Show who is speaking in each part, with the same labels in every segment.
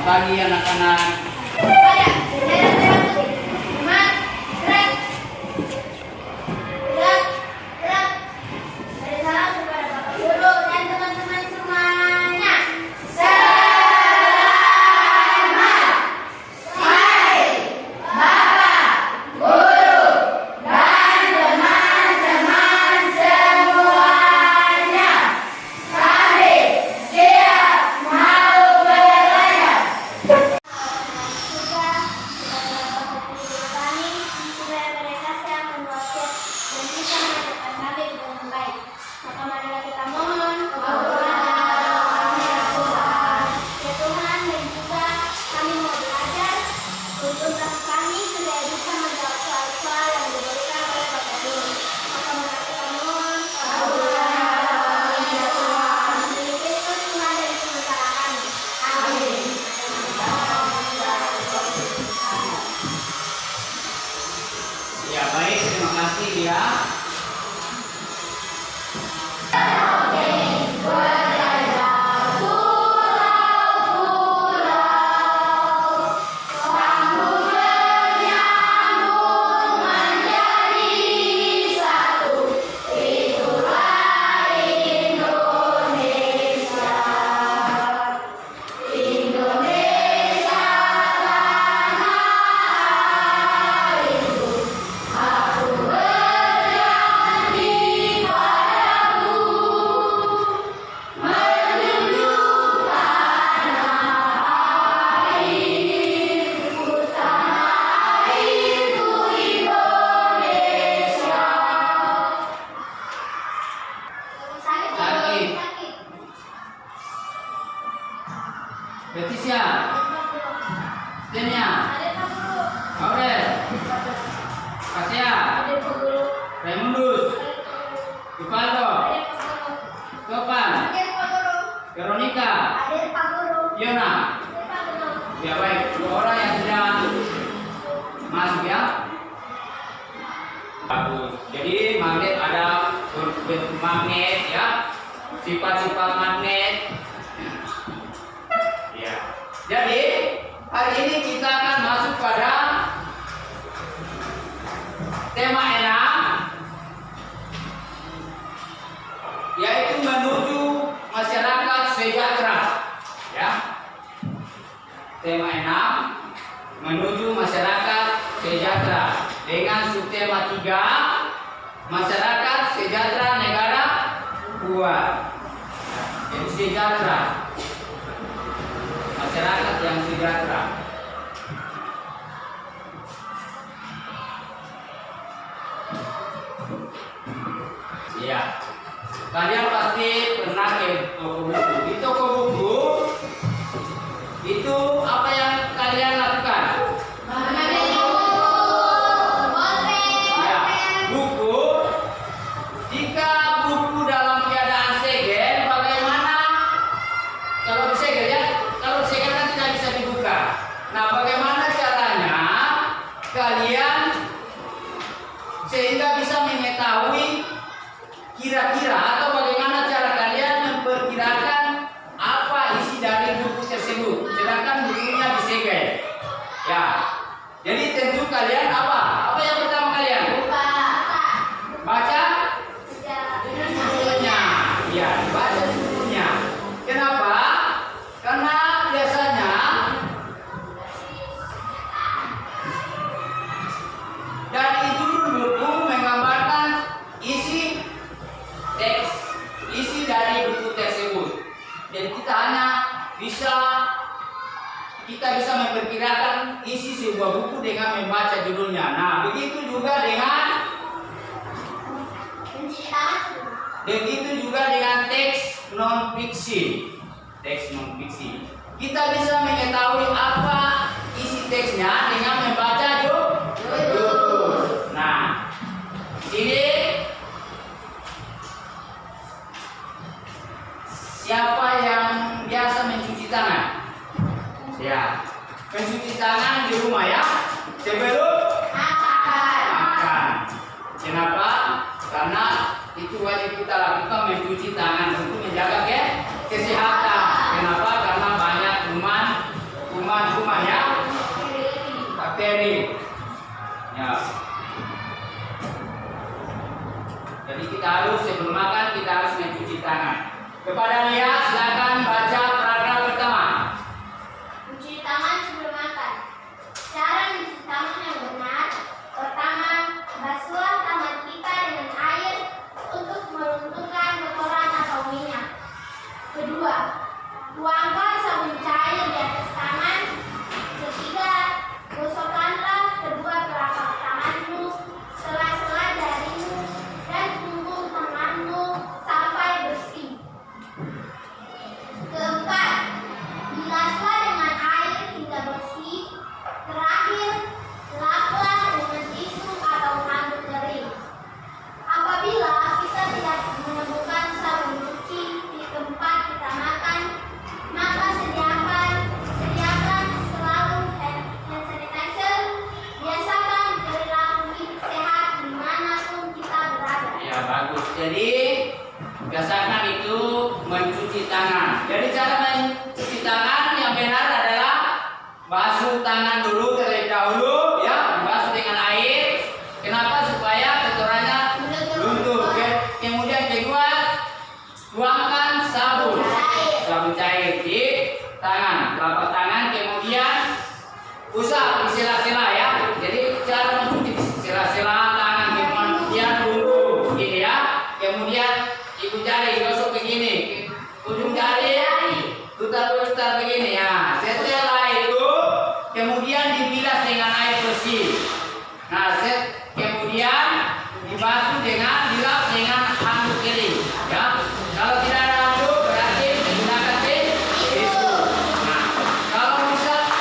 Speaker 1: bagi anak-anak. Ya baik, terima kasih ya. Leticia, Stenia, Aurel, Kasia, Raimundus, Rivaldo, Topan, Veronica, Yona. Ya baik, dua orang yang sudah masuk ya. Bagus. Jadi magnet ada bentuk magnet ya, sifat-sifat magnet. Ya. Jadi hari ini kita akan masuk pada tema 6, yaitu menuju masyarakat sejahtera. Ya. Tema 6 menuju masyarakat sejahtera dengan subtema 3 masyarakat sejahtera negara kuat. Jadi sejahtera. Masyarakat yang sejahtera. Ya, kalian pasti pernah ke toko buku. Di toko buku itu apa yang kalian lakukan? Ya, buku. Jika buku dalam keadaan segel, bagaimana? Kalau disegel ya. Nah, bagaimana caranya kalian sehingga bisa mengetahui kira-kira atau bagaimana cara kalian memperkirakan apa isi dari buku tersebut sedangkan bukunya disegel? Ya, jadi tentu kalian apa? Apa yang pertama kalian? Baca judulnya. Ya, baca judulnya. Kenapa? Karena biasanya dari judul buku menggambarkan isi teks, isi dari buku tersebut. Jadi kita bisa memperkirakan isi sebuah buku dengan membaca judulnya. Nah, begitu juga dengan teks non fiksi. Teks non fiksi. Kita bisa mengetahui apa isi teksnya dengan membaca judul. Nah, sini siapa yang biasa mencuci tangan? Ya, mencuci tangan di rumah ya sebelum makan. Kenapa? Karena itu wajib kita lakukan, mencuci tangan untuk menjaga kesehatan. Kenapa? Karena banyak kuman Jadi kita harus sebelum makan kita harus mencuci tangan. Kepada Lia silakan baca paragraf pertama.
Speaker 2: Mencuci tangan sebelum makan. Cara mencuci tangan yang benar. Pertama, basuhlah tangan kita dengan air untuk melunturkan kotoran atau minyak. Kedua, tuangkan sabun cair di atas tangan. Ketiga, gosokkanlah kedua telapak tanganmu, sela-sela jarimu, dan punggung tanganmu sampai bersih. Keempat, bilaslah dengan air hingga bersih. Terakhir, laplah dengan tisu atau handuk kering. Apabila kita tidak menemukan sabun cuci di tempat kita makan, maka sediakan selalu hand sanitizer. Biasakan perilaku hidup sehat dimanapun kita berada.
Speaker 1: Ya bagus. Jadi biasakan itu mencuci tangan. Jadi cara mencuci tangan yang benar adalah basuh tangan dulu terlebih dahulu, ya, basuh dengan air. Kenapa? Supaya kotorannya luntur. Kemudian kedua, tuangkan sabun cair di tangan, telapak tangan. Kemudian usap di sela-sela, ya. Jadi cara mencuci di sela-sela tangan, kemudian dulu, gini ya. Kemudian ibu jari gosok begini, ujung jari putar begini ya. Setelah itu kemudian dibilas dengan air bersih. Nah, kemudian dibasuh dilap dengan handuk kering, ya. Kalau tidak ada handuk berarti menggunakan tisu. Nah,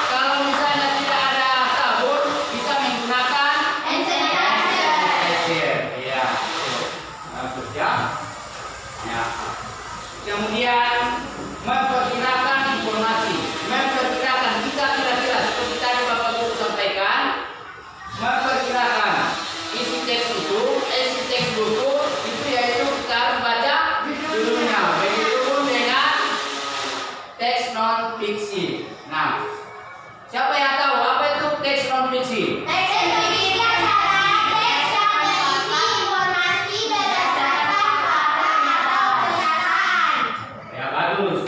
Speaker 1: kalau misalnya tidak ada sabun bisa menggunakan
Speaker 2: Hand sanitizer.
Speaker 1: Iya, bagus ya. Ya. Kemudian memperkirakan informasi, memperkirakan kita kira-kira seperti tadi Bapak Guru sampaikan, memperkirakan isi teks buku itu yaitu kita harus baca judulnya. Begitupun dengan teks non fiksi. Nah, siapa yang tahu apa itu teks non fiksi?
Speaker 2: Teks non-fiksi adalah teks yang berisi informasi berdasarkan fakta atau kenyataan.
Speaker 1: Ya bagus.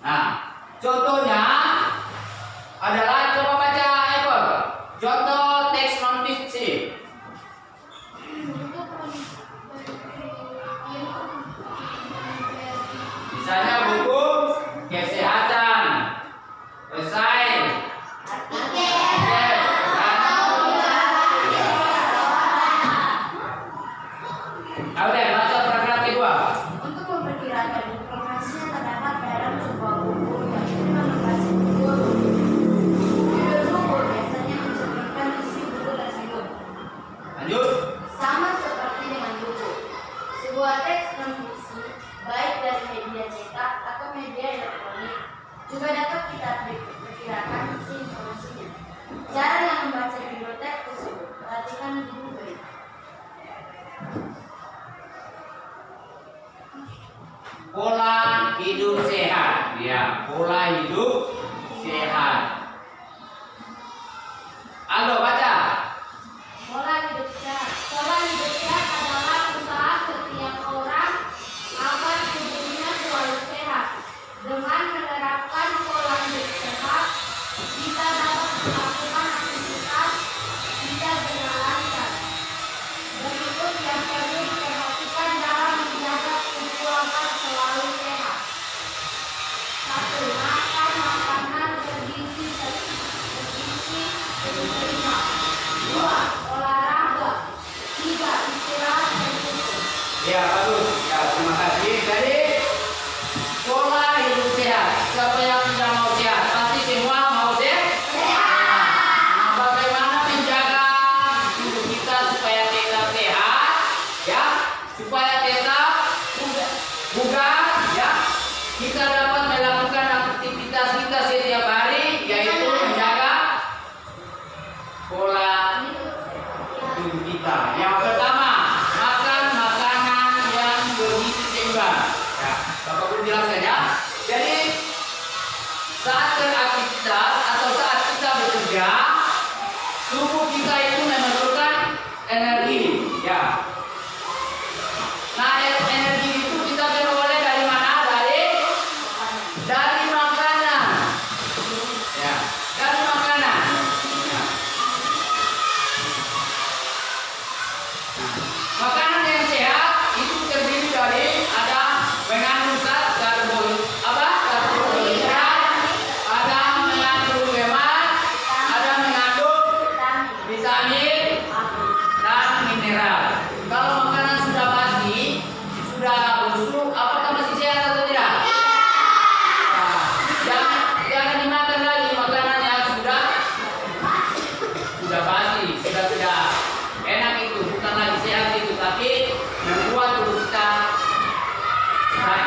Speaker 1: Nah, contohnya adalah coba baca Apple. Contoh teks non fiksi. Misalnya buku kesehatan, esai, Ayo baca paragraf kedua.
Speaker 2: Untuk memperkirakan informasi yang terdapat dalam sebuah buku yang kita membaca buku. Judul buku biasanya mencerminkan isi buku tersebut.
Speaker 1: Lanjut.
Speaker 2: Sama seperti dengan buku. Sebuah teks non-fiksi, baik dari media cetak atau media elektronik, juga dapat kita perkirakan isi informasinya. Cara yang membaca judul teks tersebut, perhatikan dulu baik.
Speaker 1: Pola hidup sehat, ya, pola hidup sehat. Aldo baca.
Speaker 2: Pola hidup sehat. Pola hidup sehat adalah usaha setiap orang agar tubuhnya selalu sehat. Dengan menerapkan pola hidup sehat, kita dapat melakukan aktivitas kita dengan lancar. Berikut yang perlu diperhatikan dalam menjaga tubuh agar selalu sehat. 1. Makan makanan bergizi seimbang. 2. Olahraga. 3. Istirahat dan tidur.
Speaker 1: Ya bagus. Ya terima kasih. Jadi pola hidup sehat. Siapa yang tidak mau sehat? Pasti semua mau sehat. Nah, bagaimana menjaga tubuh kita supaya tetap sehat? Ya, supaya tetap bugar. Ya, kita dapat melakukan aktivitas kita setiap hari, yaitu menjaga pola tubuh kita. Yang pertama, makan makanan yang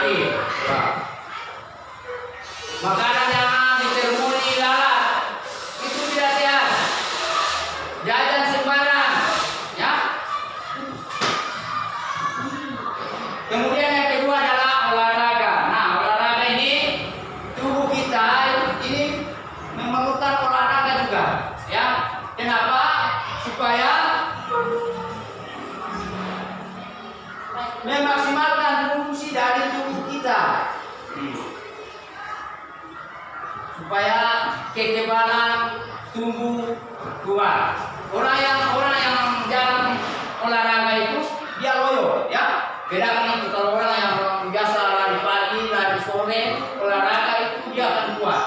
Speaker 1: penyakit. Ya. Makanan yang dicermoni lalat itu tidak sehat. Jajan sembarang, ya. Kemudian yang kedua adalah olahraga. Nah, olahraga ini tubuh kita ini memerlukan olahraga juga, ya. Kenapa? Supaya memaksimalkan fungsi dari tubuh kita. Supaya kekebalan tumbuh kuat. Orang yang jarang olahraga itu dia loyo, ya. Beda dengan kalau orang yang biasa lari pagi, lari sore, olahraga itu dia akan kuat.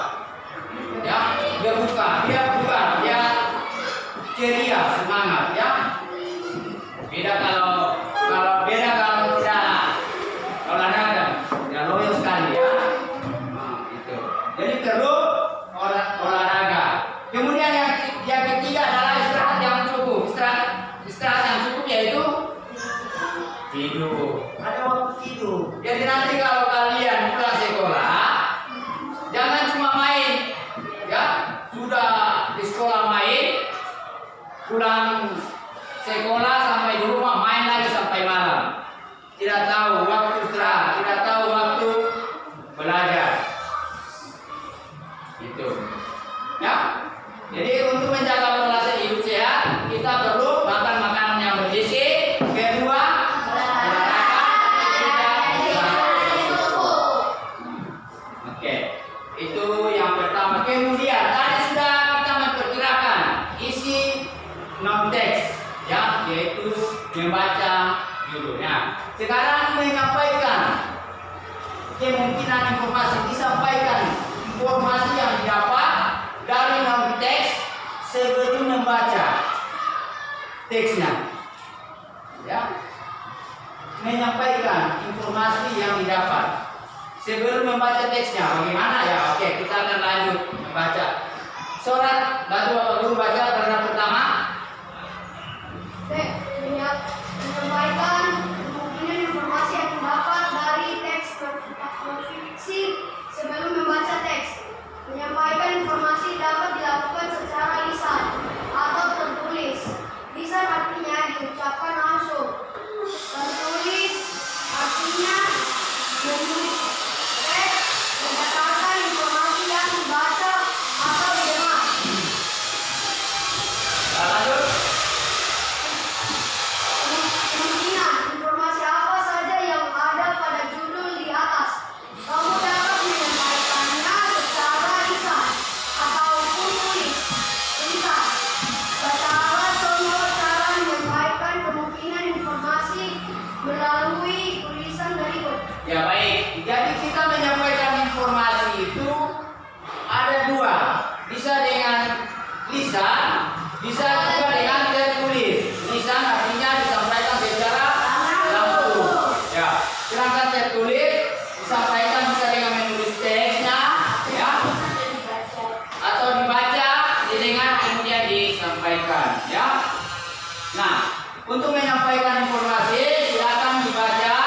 Speaker 1: Ya, dia buka, dia ceria, semangat, ya. Beda kalau tidak olahraga, dia loyo sekali, ya. Nah, itu. Jadi perlu olahraga. Kemudian yang ketiga adalah istirahat yang cukup. Istirahat yang cukup yaitu tidur. Ada waktu tidur. Jadi nanti kalau kalian pulang sekolah, jangan cuma main, ya. Sudah di sekolah main, pulang sekolah sampai di rumah main lagi sampai malam. Tidak tahu waktu istirahat, tidak tahu waktu belajar. Itu, ya. Jadi untuk menjaga pola hidup sehat, kita perlu makan makanan yang bergizi. Kedua, oke, itu yang pertama. Kemudian tadi sudah kita memperkirakan isi non teks, ya, yaitu membaca judulnya. Sekarang menyampaikan kemungkinan informasi disampaikan informasi yang didapat dari non teks sebelum membaca teksnya, ya. Menyampaikan informasi yang didapat sebelum membaca teksnya. Bagaimana ya? Oke, kita akan lanjut membaca. Surat, bantu Bapak Guru baca paragraf pertama.
Speaker 2: Menyampaikan kemungkinan informasi yang didapat dari teks non-fiksi sebelum membaca teks. Menyampaikan informasi dapat dilakukan secara lisan atau tertulis. Lisan artinya diucapkan langsung. Tertulis artinya menulis teks berdasarkan informasi yang dibaca atau didengar.
Speaker 1: Lanjut.
Speaker 2: Kemungkinan informasi apa saja yang ada pada judul di atas. Kamu dapat menyampaikannya secara lisan ataupun tulisan. Baca alat contoh cara menyampaikan kemungkinan informasi melalui tulisan berikut.
Speaker 1: Ya baik, jadi kita menyampaikan informasi itu ada dua, bisa dengan lisan, bisa juga dengan tertulis. Lisan artinya disampaikan secara langsung, ya. Sedangkan tertulis disampaikan bisa dengan menulis teksnya, ya, atau dibaca, didengar kemudian disampaikan, ya. Nah, untuk menyampaikan informasi silakan dibaca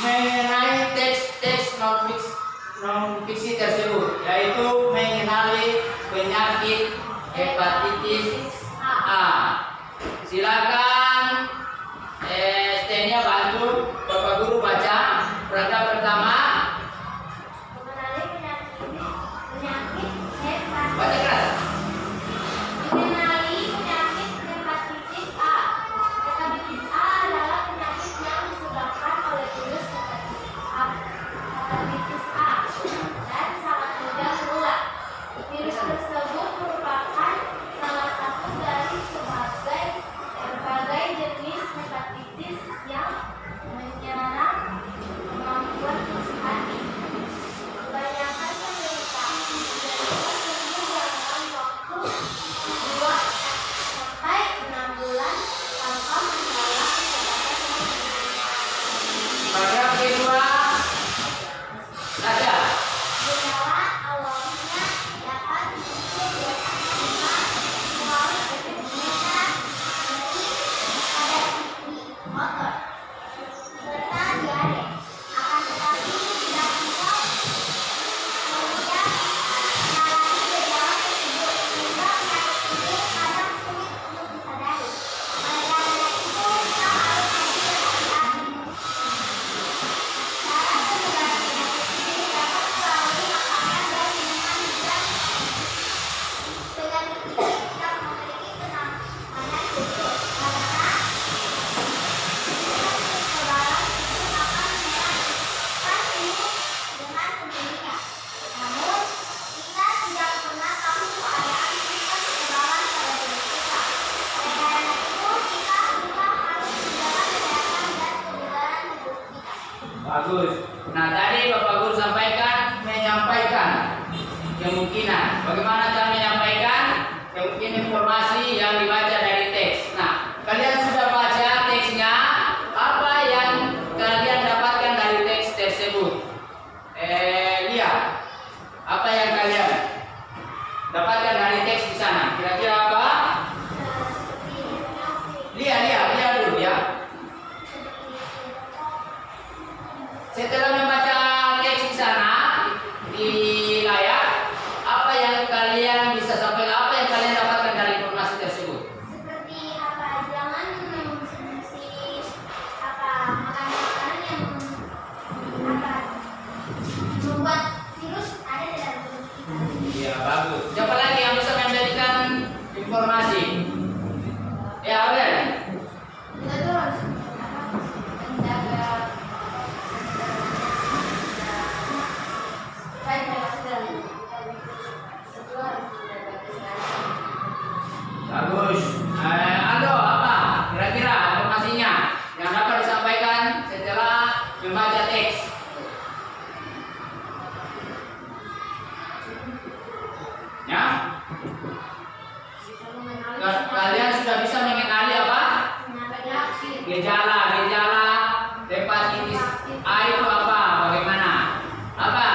Speaker 1: mengenai teks non-fiksi tersebut, yaitu mengenali penyakit hepatitis A. Silakan Stenia bantu Bapak Guru baca paragraf pertama.
Speaker 2: Mengenali penyakit hepatitis.
Speaker 1: Baca keras.
Speaker 2: Mengenali penyakit hepatitis A. Hepatitis A adalah penyakit yang disebabkan oleh virus hepatitis A dan sangat mudah menular. Virus tersebut merupakan salah satu dari berbagai jenis hepatitis yang menyerang kemampuan fungsi hati. Kebanyakan penderita sembuh dalam waktu 2 sampai 6 bulan tanpa masalah kesehatan.
Speaker 1: Paragraf kedua. Baca.
Speaker 2: Gejala awalnya dapat muncul di melalui denyut pada sisi motor.
Speaker 1: Bagus. Nah, tadi Bapak Guru sampaikan menyampaikan kemungkinan. Bagaimana cara menyampaikan kemungkinan informasi yang dibaca dari teks. Nah, kalian sudah baca teksnya. Apa yang kalian dapatkan dari teks tersebut? Lihat. Apa yang kalian dapatkan dari teks di sana? Kira-kira apa? Lihat dulu ya. Setelah membaca teks di sana di layar, apa yang kalian bisa sampaikan? Apa yang kalian dapatkan dari informasi tersebut?
Speaker 2: Seperti apa, jangan mengonsumsi makanan-makanan yang membuat virus ada dalam tubuh kita.
Speaker 1: Iya, bagus. Siapa lagi yang bisa memberikan informasi? Ya, Aurel.
Speaker 2: Kita tuh harus menjaga supaya tidak masuk dalam tubuh kita. Itu harus menjaga kesehatan.
Speaker 1: Bagus. Aldo, apa kira-kira informasinya yang dapat disampaikan setelah membaca teks? Ya?
Speaker 2: Bisa mengenali
Speaker 1: Kalian sudah bisa mengenali apa?
Speaker 2: penyakit.
Speaker 1: Gejala hepatitis A itu apa? Bagaimana? Apa?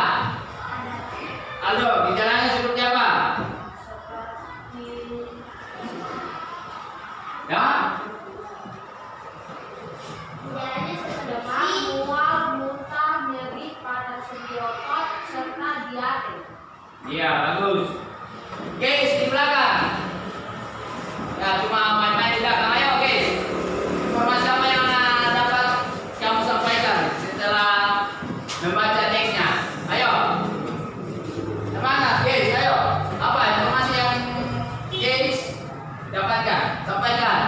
Speaker 1: Aldo, gejalanya seperti apa? Ya?
Speaker 2: Gejalanya seperti mual, muntah, nyeri pada sendi otot, serta diare.
Speaker 1: Iya, bagus. Guys, di belakang. Ya, cuma main-main di belakang. Ayo, guys. Informasi apa yang dapat kamu sampaikan setelah membaca teksnya? Ayo. Semangat, guys. Ayo. Apa informasi yang guys dapatkan? Sampaikan.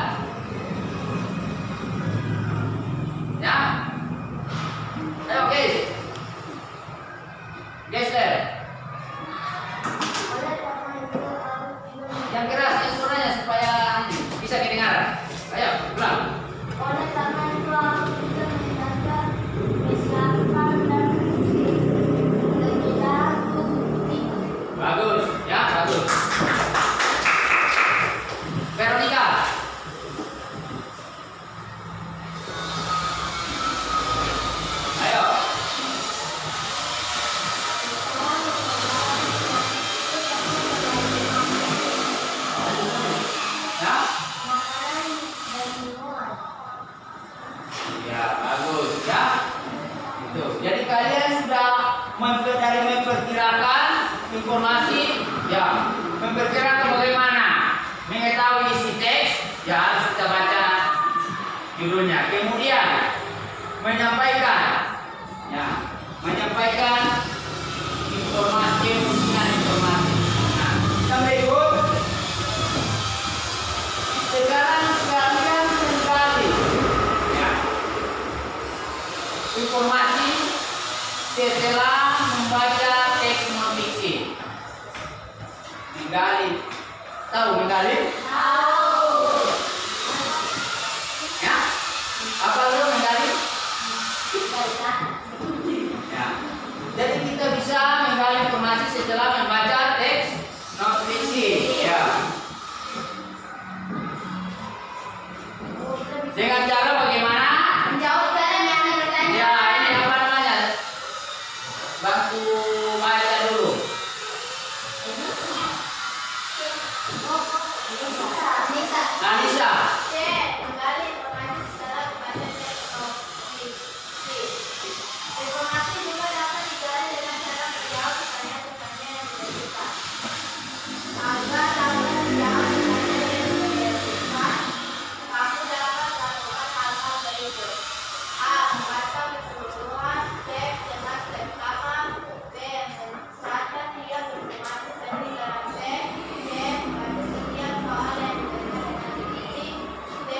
Speaker 1: Ya. Ayo, guys. Geser. Yang keras ya suaranya supaya bisa kedengaran. Ayo, ulang.
Speaker 2: Oleh karena itu harus kita menjaga kesehatan dan kegiatan tubuh kita.
Speaker 1: Bagus, ya bagus. Veronica. Ayo. Ya.
Speaker 2: Makanan dan minuman.
Speaker 1: Ya, bagus ya. Itu. Jadi kalian sudah memperkirakan informasi, ya, memperkirakan bagaimana mengetahui isi teks, ya harus kita baca judulnya. Kemudian menyampaikan, ya, menyampaikan informasi dengan informasi. Nah, kita berikut. Sekarang kalian menggali, ya, informasi setelah membaca teks non fiksi. Menggali, tahu menggali? Ya, apa lo menggali? Ya, jadi kita bisa menggali informasi setelah membaca teks non fiksi. Ya, dengan cara bagaimana?
Speaker 2: Menjawabkan yang bertanya.
Speaker 1: Ya, ini apa namanya? Bantu baca dulu. Anissa.
Speaker 2: C. Menggali informasi setelah membaca teks non-fiksi. Informasi juga dapat digali dengan cara menjawab pertanyaan-pertanyaan yang diberikan. Agar dapat menjawab pertanyaan yang diberikan, kamu dapat melakukan hal-hal berikut. A. Membaca keseluruhan teks dengan seksama. B. Mencatat tiap informasi penting dalam teks. C. Membaca setiap soal yang diberikan dengan titik. D.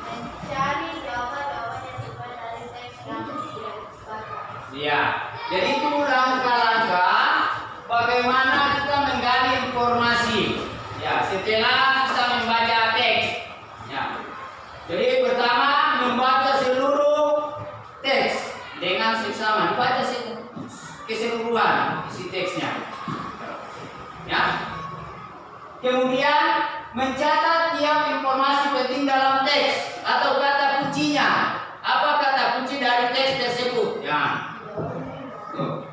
Speaker 2: Mencari jawaban-jawaban yang dibuat dari teks yang tidak dibaca.
Speaker 1: Ya, jadi itu langkah-langkah bagaimana kita menggali informasi. Ya, setelah kita membaca teks. Ya, jadi pertama membaca seluruh teks dengan Kemudian mencatat tiap informasi penting dalam teks atau kata kuncinya. Apa kata kunci dari teks tersebut? Ya. Tuh.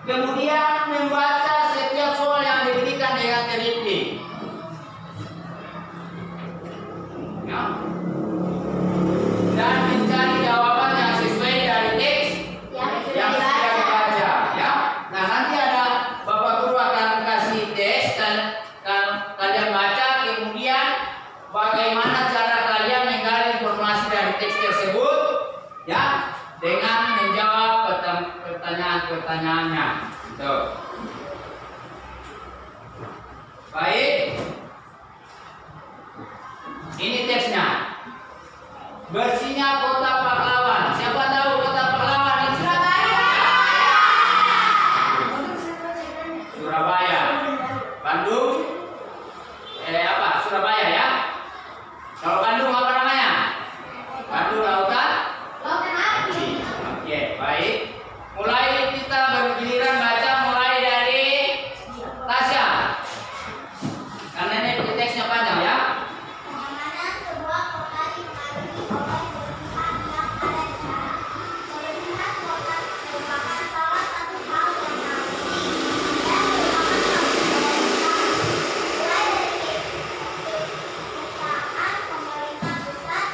Speaker 1: Kemudian membaca setiap soal yang diberikan dengan teliti. Ya. Dan mencari jawaban yang sesuai dari teks yang sudah dibaca. Ya. Nah, nanti ada Bapak Guru akan kasih teks dan kalian baca, kemudian bagaimana cara kalian menggali informasi dari teks tersebut, ya, dengan menjawab pertanyaan-pertanyaannya. Tuh. Baik. Ini teksnya. Bersihnya kota pahlawan. Siapa tahu kota pahlawan di Surabaya? Surabaya. Bandung. Surabaya ya. Kalau Bandung apa namanya? Bandung Lautan. Oke, baik. Mulai kita bergiliran baca, mulai dari Tasya. Karena ini teksnya panjang ya.
Speaker 2: Pengamanan sebuah kota dipengaruhi oleh keputusan yang ada di sana. Kebersihan kota merupakan salah satu hal yang sangat penting dan merupakan tanggung jawab bersama. Mulai dari pemerintah pusat,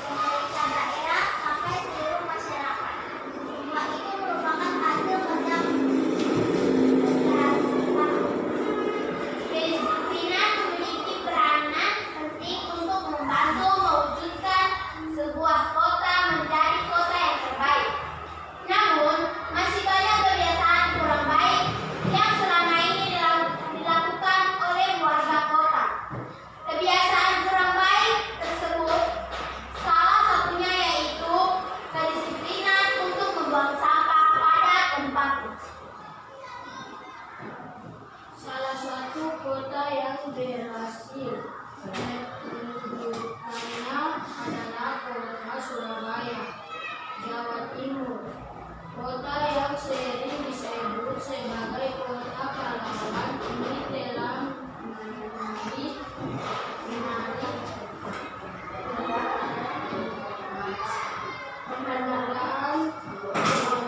Speaker 2: pemerintah daerah, sampai seluruh masyarakat. Semua itu merupakan hasil kerja bersama. Kedisiplinan memiliki peranan penting untuk membantu mewujudkan sebuah kota menjadi kota yang terbaik. Namun, masih banyak kebiasaan kurang baik yang selama ini dilakukan oleh warga kota. Kebiasaan kurang baik tersebut salah satunya yaitu kedisiplinan untuk membuang sampah pada tempatnya. Salah satu kota yang berhasil menunjukkannya adalah kota Surabaya, Jawa Timur. Kota yang sering disebut sebagai kota pahlawan ini telah menarik penghargaan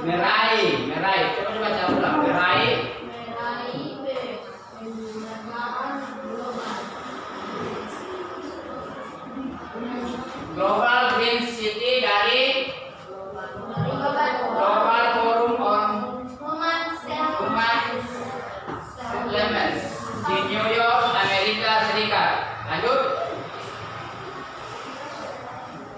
Speaker 1: Meraih. Coba baca ulang. Meraih
Speaker 2: penghargaan global.
Speaker 1: Global Green City dari Global Forum on
Speaker 2: Human
Speaker 1: Settlements di New York, Amerika Serikat. Lanjut.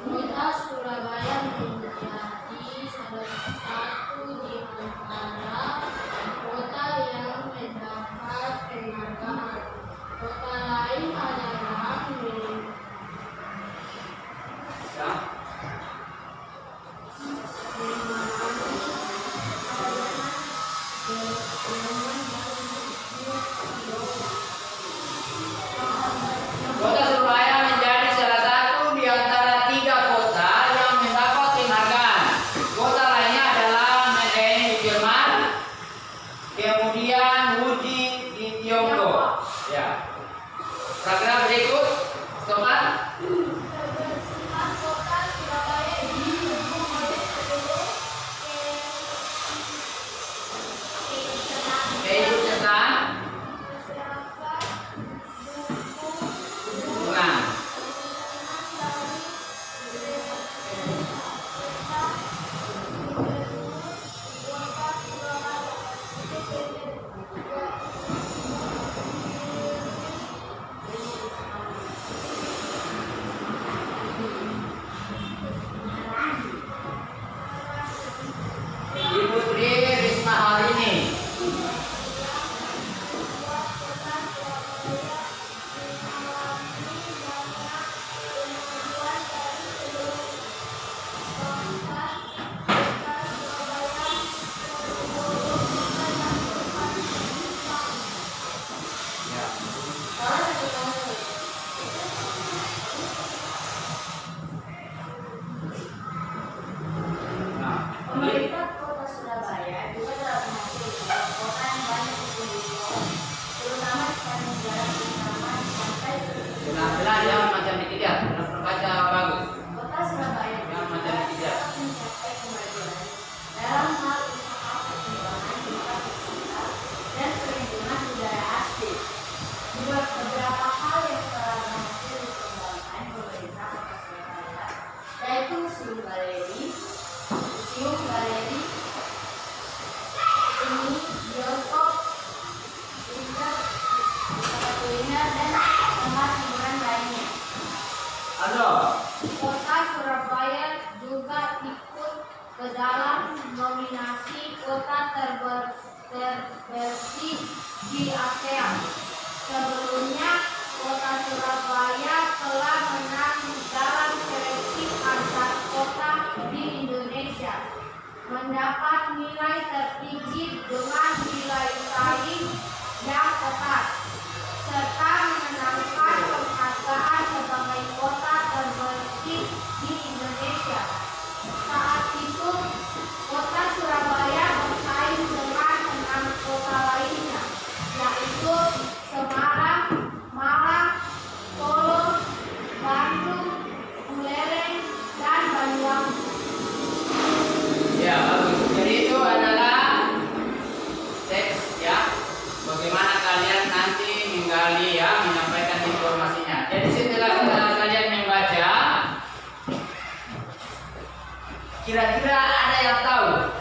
Speaker 2: Kota Surabaya menjadi salah satu di antara kota yang mendapat penghargaan. Kota lain adalah
Speaker 1: Ya. Kota Surabaya menjadi salah satu di antara 3 kota yang mendapat penghargaan. Kota lainnya adalah Medan di Jerman, kemudian Wuji di Tiongkok. Ya. Paragraf berikut, sobat.
Speaker 2: Kota Surabaya didukung oleh seluruh
Speaker 1: Keikutsertaan hubungan. Ibu Tri Risma Harini.
Speaker 2: museum galeri, ini bioskop, wisata kuliner dan tempat hiburan lainnya.
Speaker 1: Halo.
Speaker 2: Kota Surabaya juga ikut ke dalam nominasi kota terbersih di ASEAN. Sebelumnya, kota Surabaya telah menang dalam seleksi antar kota di Indonesia, mendapat nilai tertinggi dengan nilai saing yang ketat, serta menangkan penghargaan sebagai kota terbersih di Indonesia. Saat itu, kota Surabaya bersaing dengan 6 kota lainnya, yaitu Semarang, Malang, Solo, Bandung, Buleleng, dan Banyuwangi.
Speaker 1: Ya, bagus. Jadi itu adalah teks ya. Bagaimana kalian nanti menggali ya, menyampaikan informasinya. Jadi setelah kalian membaca, kira-kira ada yang tahu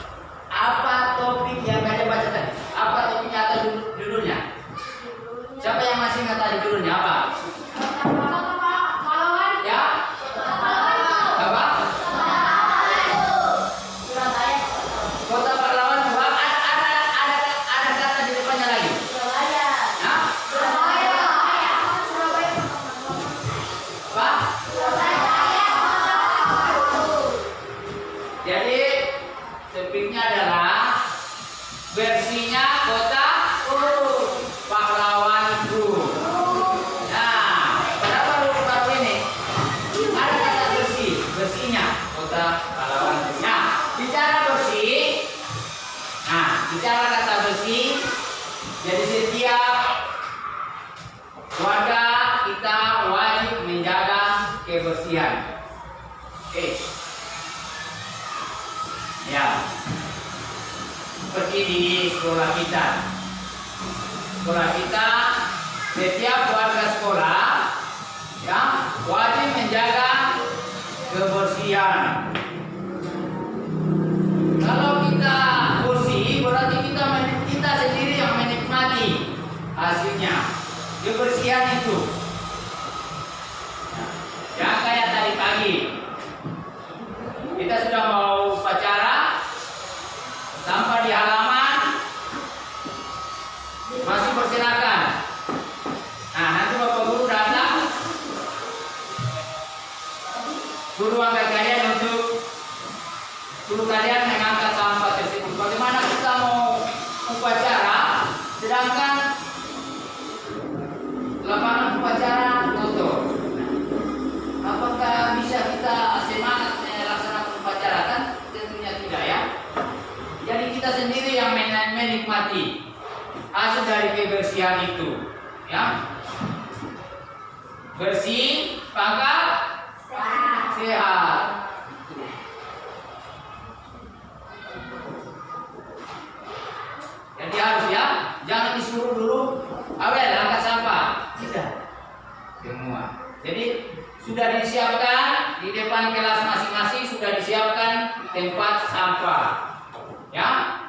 Speaker 1: apa topik yang kalian baca tadi? Apa topiknya atau judulnya? Siapa yang masih ingat tadi judulnya apa? Ya? Apa? Kota pahlawan. Ada kata di depannya lagi. Hah? Apa? Jadi topiknya adalah versinya kota pahlawanku. Nah, kenapa baru ini? Ada kata bersihnya kota pahlawanku. Nah, bicara bersih. Nah, bicara kata bersih. Jadi setiap warga kita wajib menjaga kebersihan. Oke. Ya, seperti di sekolah kita. Setiap warga sekolah ya wajib menjaga kebersihan. Kalau kita bersih, berarti kita sendiri yang menikmati hasilnya. Kebersihan itu. Ya, kayak tadi pagi. Kita sudah mau upacara, sampah di halaman masih berserakan. Nah, nanti Bapak Guru datang, suruh kalian suruh kalian mengangkat sampah tersebut. Bagaimana kita mau upacara, sedangkan lapangan upacara kotor? Apakah bisa kita semangat melaksanakan upacara? Kan tentunya tidak ya. Jadi kita sendiri yang menikmati hasil dari kebersihan itu, ya. Bersih, maka sehat. Jadi harus ya, jangan disuruh dulu, awel angkat sampah, tidak. Semua. Jadi sudah disiapkan di depan kelas masing-masing, sudah disiapkan tempat sampah, ya.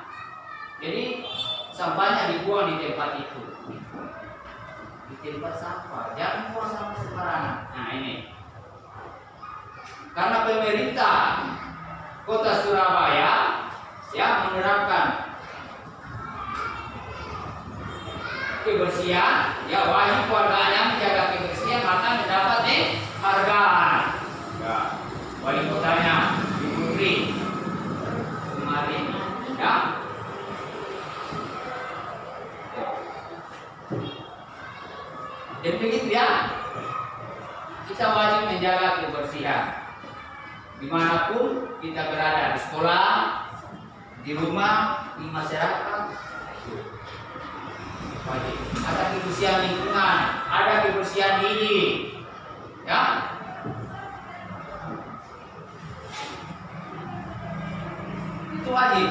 Speaker 1: Jadi sampahnya dibuang di tempat itu, di tempat sampah, jangan buang sampah sembarangan. Nah ini, karena pemerintah Kota Surabaya ya menerapkan kebersihan, ya wajib warganya menjaga kebersihan, maka mendapat penghargaan. Ya, wali kotanya diberi kemarin, ya. Dan begitu ya, kita wajib menjaga kebersihan dimanapun kita berada, di sekolah, di rumah, di masyarakat. Wajib. Ada kebersihan lingkungan, ada kebersihan diri, ya. Itu wajib.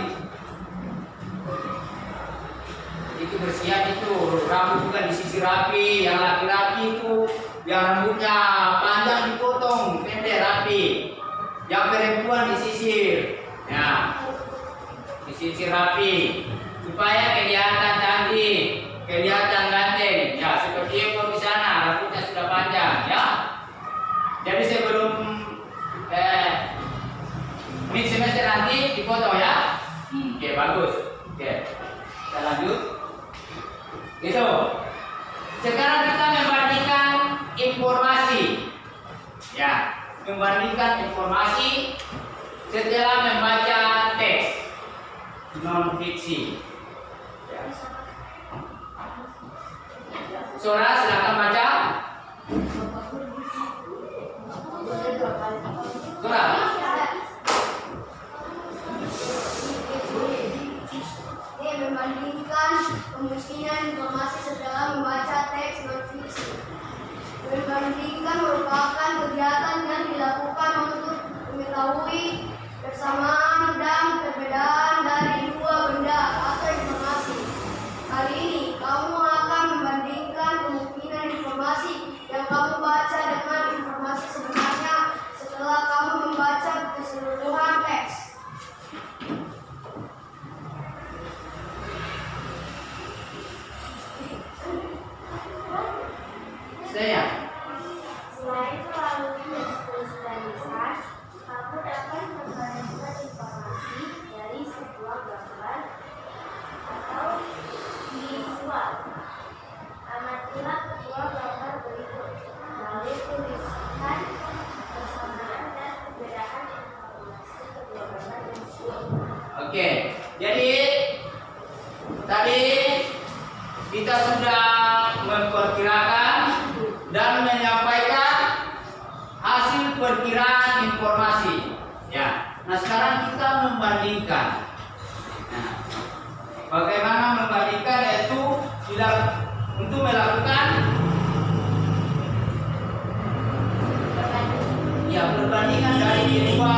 Speaker 1: Jadi kebersihan itu, rambut juga disisir rapi, yang laki-laki itu yang rambutnya panjang dipotong pendek rapi, yang perempuan disisir, ya, disisir rapi supaya kelihatan cantik, kelihatan ganteng, ya seperti yang di sana rambutnya sudah panjang, ya. Jadi sebelum mid semester nanti dipoto ya. Oke, bagus. Oke, kita lanjut. Gitu. Sekarang kita membandingkan informasi. Ya, membandingkan informasi setelah membaca teks non fiksi. Ya. Sora, silakan baca. Sora.
Speaker 2: Membandingkan kemiskinan informasi setelah membaca teks non-fiksi. Membandingkan merupakan kegiatan yang dilakukan untuk mengetahui persamaan dan perbedaan dari dua benda atau informasi. Kali ini kamu akan membandingkan kemungkinan informasi yang kamu baca dengan informasi sebenarnya setelah kamu membaca keseluruhan teks.
Speaker 1: Saya.
Speaker 2: Selain melalui media tulisan, kamu dapat membandingkan informasi dari sebuah gambar atau visual. Amatilah kedua gambar berikut melalui tulisan persamaan dan perbedaan informasi kedua gambar tersebut.
Speaker 1: Oke, jadi tadi kita sudah memperkirakan dan menyampaikan hasil perkiraan informasi. Ya, nah sekarang kita membandingkan. Nah, bagaimana membandingkan yaitu untuk melakukan perbandingan dari dua,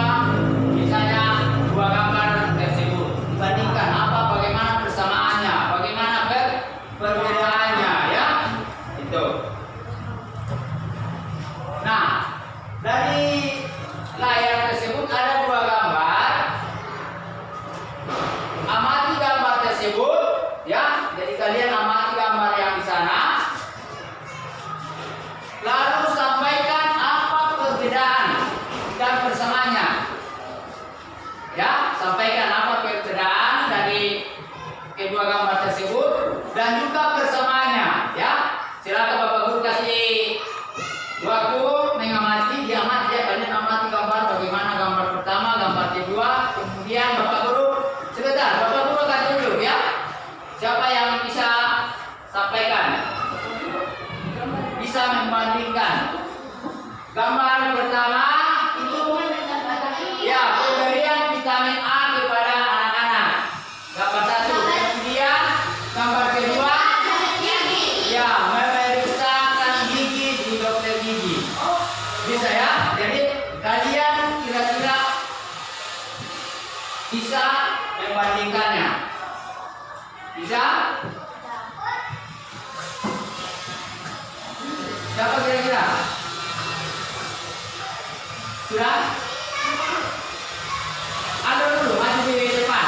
Speaker 1: misalnya dua gambar tersebut. Dibandingkan bagaimana persamaannya, bagaimana perbedaannya, ya, itu. Nah, dari layar tersebut ada dua gambar. Amati gambar tersebut, ya. Jadi kalian amati gambar yang di sana. Lalu sampaikan apa perbedaan dan persamaannya. Ya, sampaikan apa perbedaan dari kedua gambar tersebut dan juga persamaannya, ya. Silakan Bapak Guru kasih waktu mengamati, diamati, ya, kalian amati gambar bagaimana gambar pertama, gambar kedua, kemudian Bapak Guru sebentar, Bapak Guru akan tunjuk, ya. Siapa yang bisa sampaikan? Bisa membandingkan. Gambar pertama itu ya pemberian vitamin A kepada anak-anak. Gambar satu. Kemudian gambar kedua ya memeriksakan gigi di dokter gigi. Bisa, ya. Jadi kalian kira-kira bisa membandingkannya. Bisa? Siapa kira-kira? Sudah? Ada dulu, maju di depan.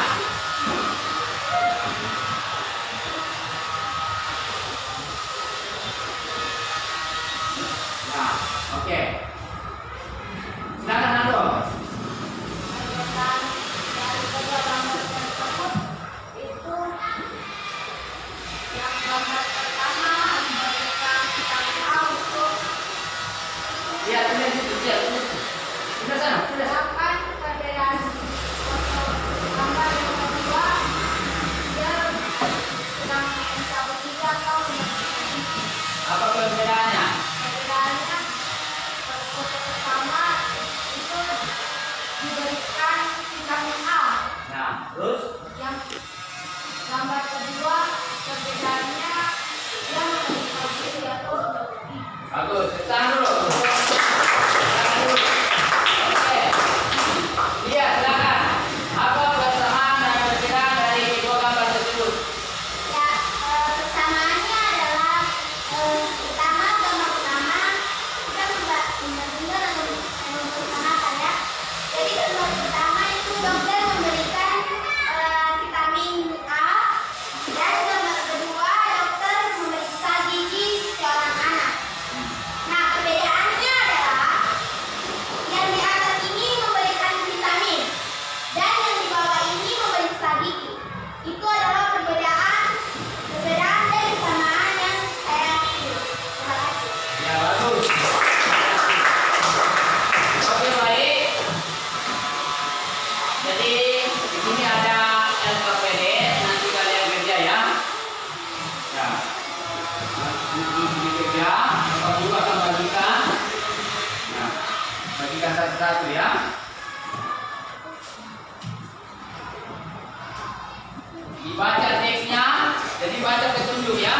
Speaker 1: Nah, oke. Silakan Ando.
Speaker 2: Dari kedua gambar tersebut itu yang gambar pertama memberikan vitamin A untuk
Speaker 1: Ya, sudah situ, ya. Sudah sana, sudah sana.
Speaker 2: sedangkan perbedaan foto gambar yang kedua dia sedang mencabut gigi atau
Speaker 1: Apa perbedaannya?
Speaker 2: perbedaannya foto pertama itu diberikan vitamin A.
Speaker 1: Nah, terus
Speaker 2: Yang gambar kedua perbedaannya yang mencabut gigi atau
Speaker 1: bagus, tahan dulu. Oke. Iya, silakan. Apa persamaan dan perbedaan dari kedua gambar tersebut?
Speaker 2: ya, persamaannya adalah pertama gambar pertama kita membandingkan atau mempersamakan, ya. Jadi
Speaker 1: satu-satu ya. Dibaca teksnya, jadi baca petunjuk ya.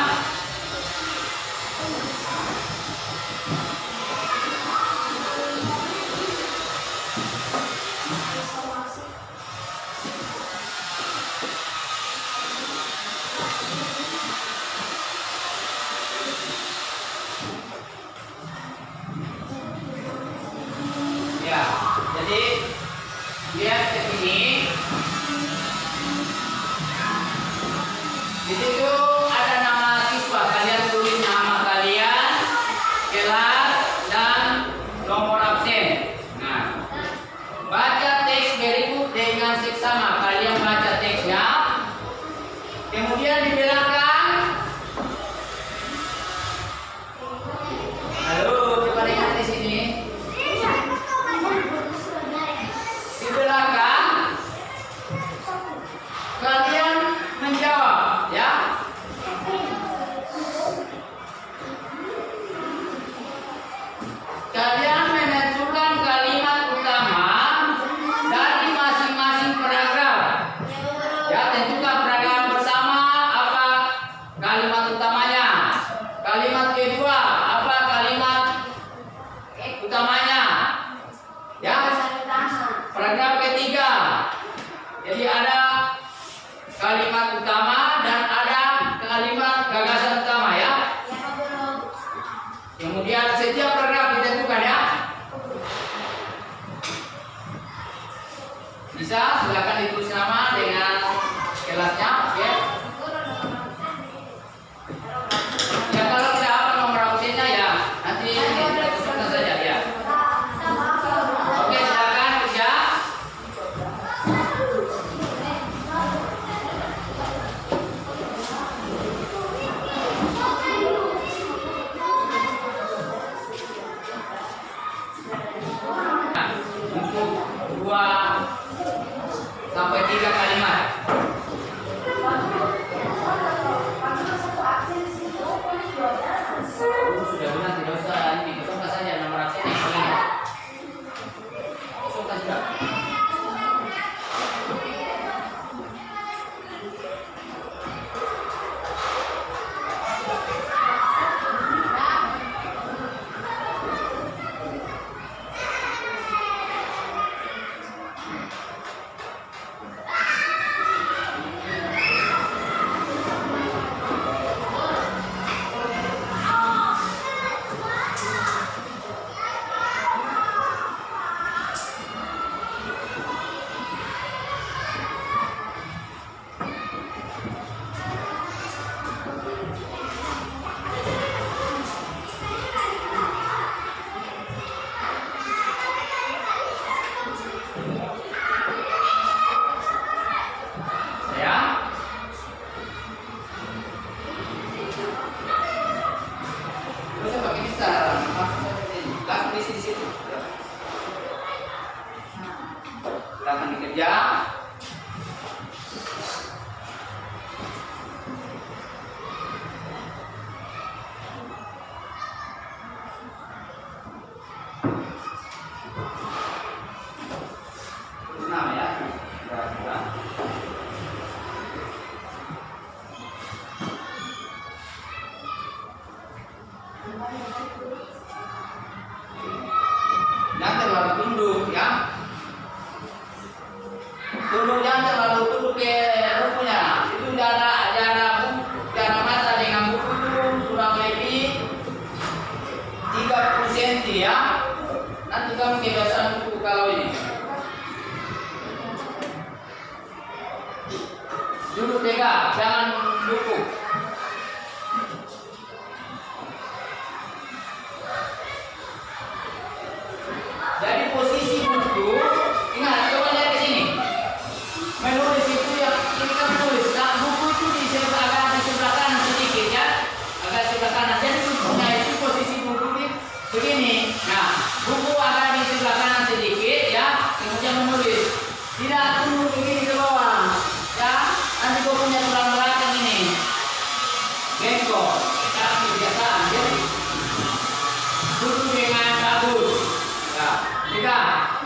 Speaker 1: Ya, jadi lihat ke sini. Di situ ada nama siswa, kalian tulis nama kalian, kelas, dan nomor absen. Nah, baca teks berikut dengan seksama. Kalian baca teksnya, kemudian di belakang. Halo, coba lihat di sini. Di belakang, kalian menjawab ya. Kalian menentukan kalimat utama dari masing-masing paragraf. Ya, tentukan paragraf pertama apa kalimat utamanya. Kalimat kedua apa kalimat utamanya. Ya. Paragraf ketiga. Jadi ada kalimat utama dan ada kalimat gagasan utama ya. Kemudian setiap paragraf ditentukan ya. Bisa silakan ditulis nama dengan kelasnya, oke? Ya kalau tidak apa nomor absennya ya nanti kita tuliskan saja ya. Oke, silakan kerja. Untuk 2 sampai 3 kalimat. Sudah benar, tidak usah ini, kosongkan saja nomor absennya. Kosongkan sudah. Silakan dikerja. Nama ya. Sudah. Jangan terlalu tunduk ya. Tunduk jangan terlalu tunduk ke bukunya. Itu jarak mata dengan buku itu kurang lebih 30 cm ya. Nanti kamu kebiasaan buku kalau ini. Duduk tegak, jangan duduk. Jadi posisi buku, ingat coba lihat ke sini. Menulis itu yang ini kan menulis. Nah, buku itu agak di sebelah kanan sedikit ya, agak sebelah kanan. Jadi bukunya itu posisi buku ini begini. Nah, buku agak di sebelah kanan sedikit ya, kemudian menulis. Tidak tunduk begini ke bawah, ya. Nanti bukunya tulang belakang ini, bengkok. Sekarang kebiasaan, jadi duduk dengan bagus. Ya, tidak.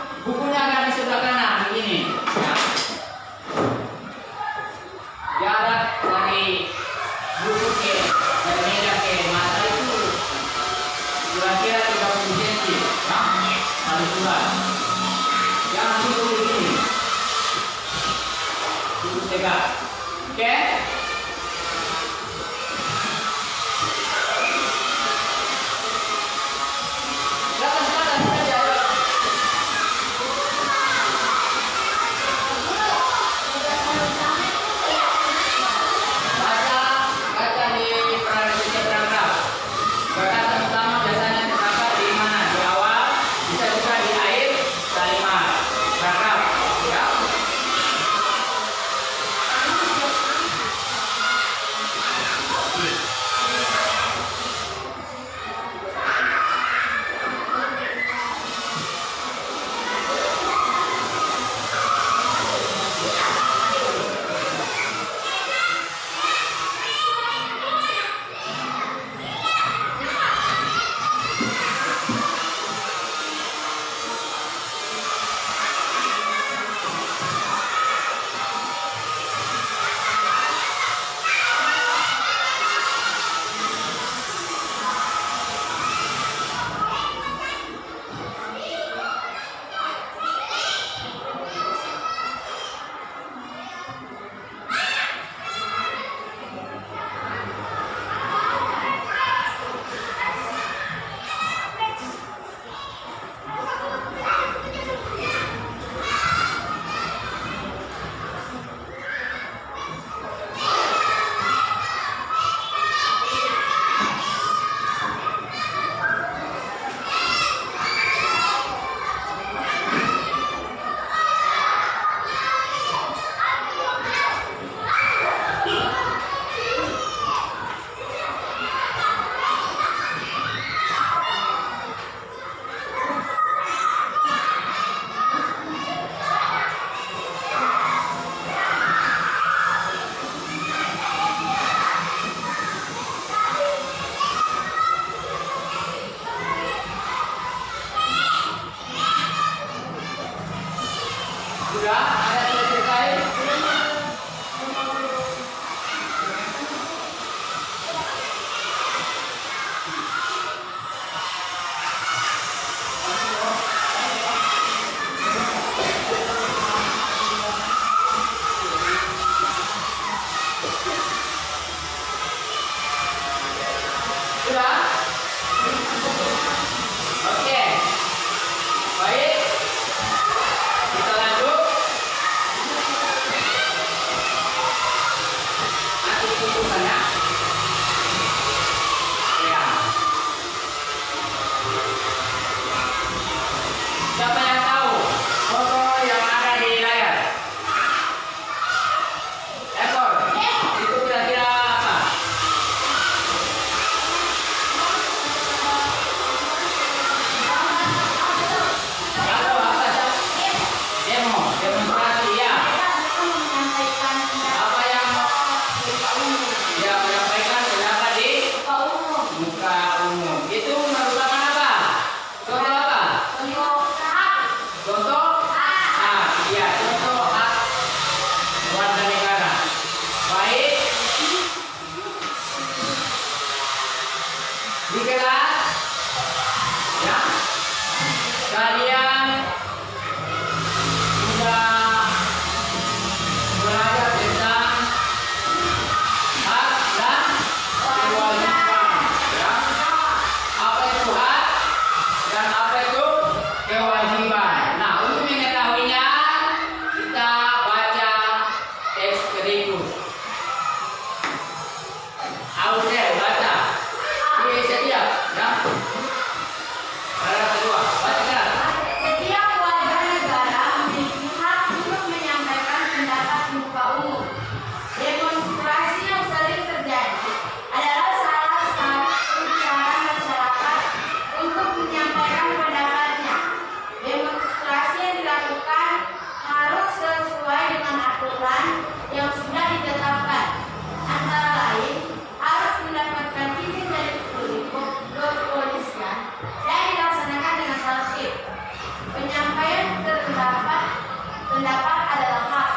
Speaker 1: Sudah? Ada selesai? Sudah? Oke. Baik. Kita lanjut. Nanti tutupannya. Ya. Siapa yang tahu foto yang ada di layar? Ekor. Itu kira-kira apa? Kalau apa sih? Demonstrasi ya. Apa yang dia menyampaikan pendapat di muka umum. Itu merupakan apa? Contoh apa? Contoh hak. Iya, contoh hak warga negara. Baik. Di kelas ya. Kalian sudah belajar tentang hak dan kewajiban ya. Apa itu hak dan apa itu kewajiban. Nah, untuk mengetahuinya kita baca teks berikut. Audio baca. Ini setiap ya. Paragraf kedua. Baca keras.
Speaker 2: Setiap warga negara memiliki hak untuk menyampaikan pendapat di muka umum. Demonstrasi yang sering terjadi adalah salah satu cara masyarakat untuk menyampaikan pendapatnya. Demonstrasi yang dilakukan harus sesuai dengan aturan yang sudah ditetapkan. Antara lain, harus mendapatkan izin dari kepolisian dan dilaksanakan dengan tertib. Penyampaian pendapat adalah hak,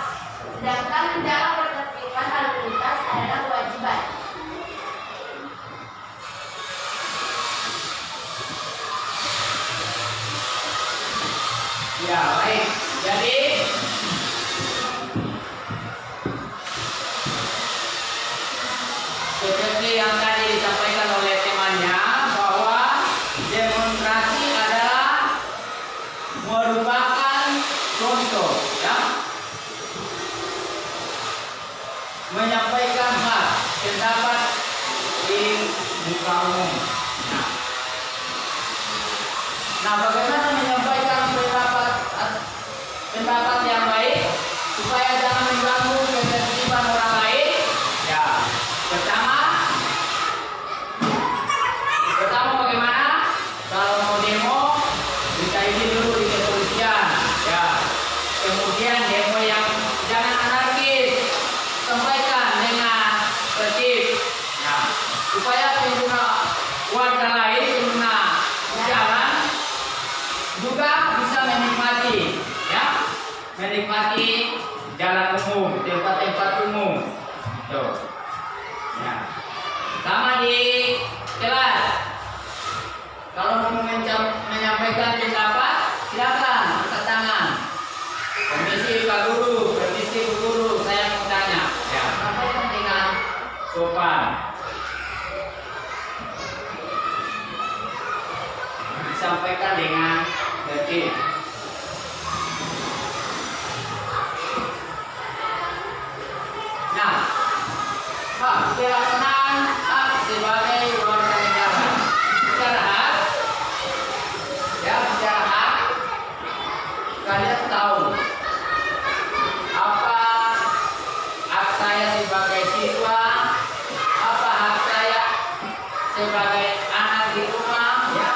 Speaker 2: sedangkan menjaga ketertiban lalu lintas adalah kewajiban.
Speaker 1: Ya, baik. Jadi seperti yang tadi disampaikan oleh temannya bahwa demonstrasi adalah merupakan contoh ya. Menyampaikan hak pendapat di muka umum. Nah, bagaimana menyampaikan pendapat yang baik supaya jangan mengganggu ketertiban orang lain? Ya, pertama bagaimana? Kalau mau demo, minta izin dulu di kepolisian. Ya, kemudian demo yang jangan anarkis, sampaikan dengan tertib. Nah, supaya pengguna warga lain, pengguna jalan juga bisa menikmati, ya, menikmati jalan umum, tempat-tempat umum. Tuh, ya. Sama di kelas, kalau mau menyampaikan pendapat, silakan angkat tangan. Permisi Pak Guru, permisi Bu Guru, saya mau tanya. Ya, sampaikan dengan sopan. Disampaikan dengan tertib. Nah, hak pelaksanaan hak sebagai warga negara. Bicara hak, ya bicara hak, kalian tahu apa hak saya sebagai siswa, apa hak saya sebagai anak di rumah, ya.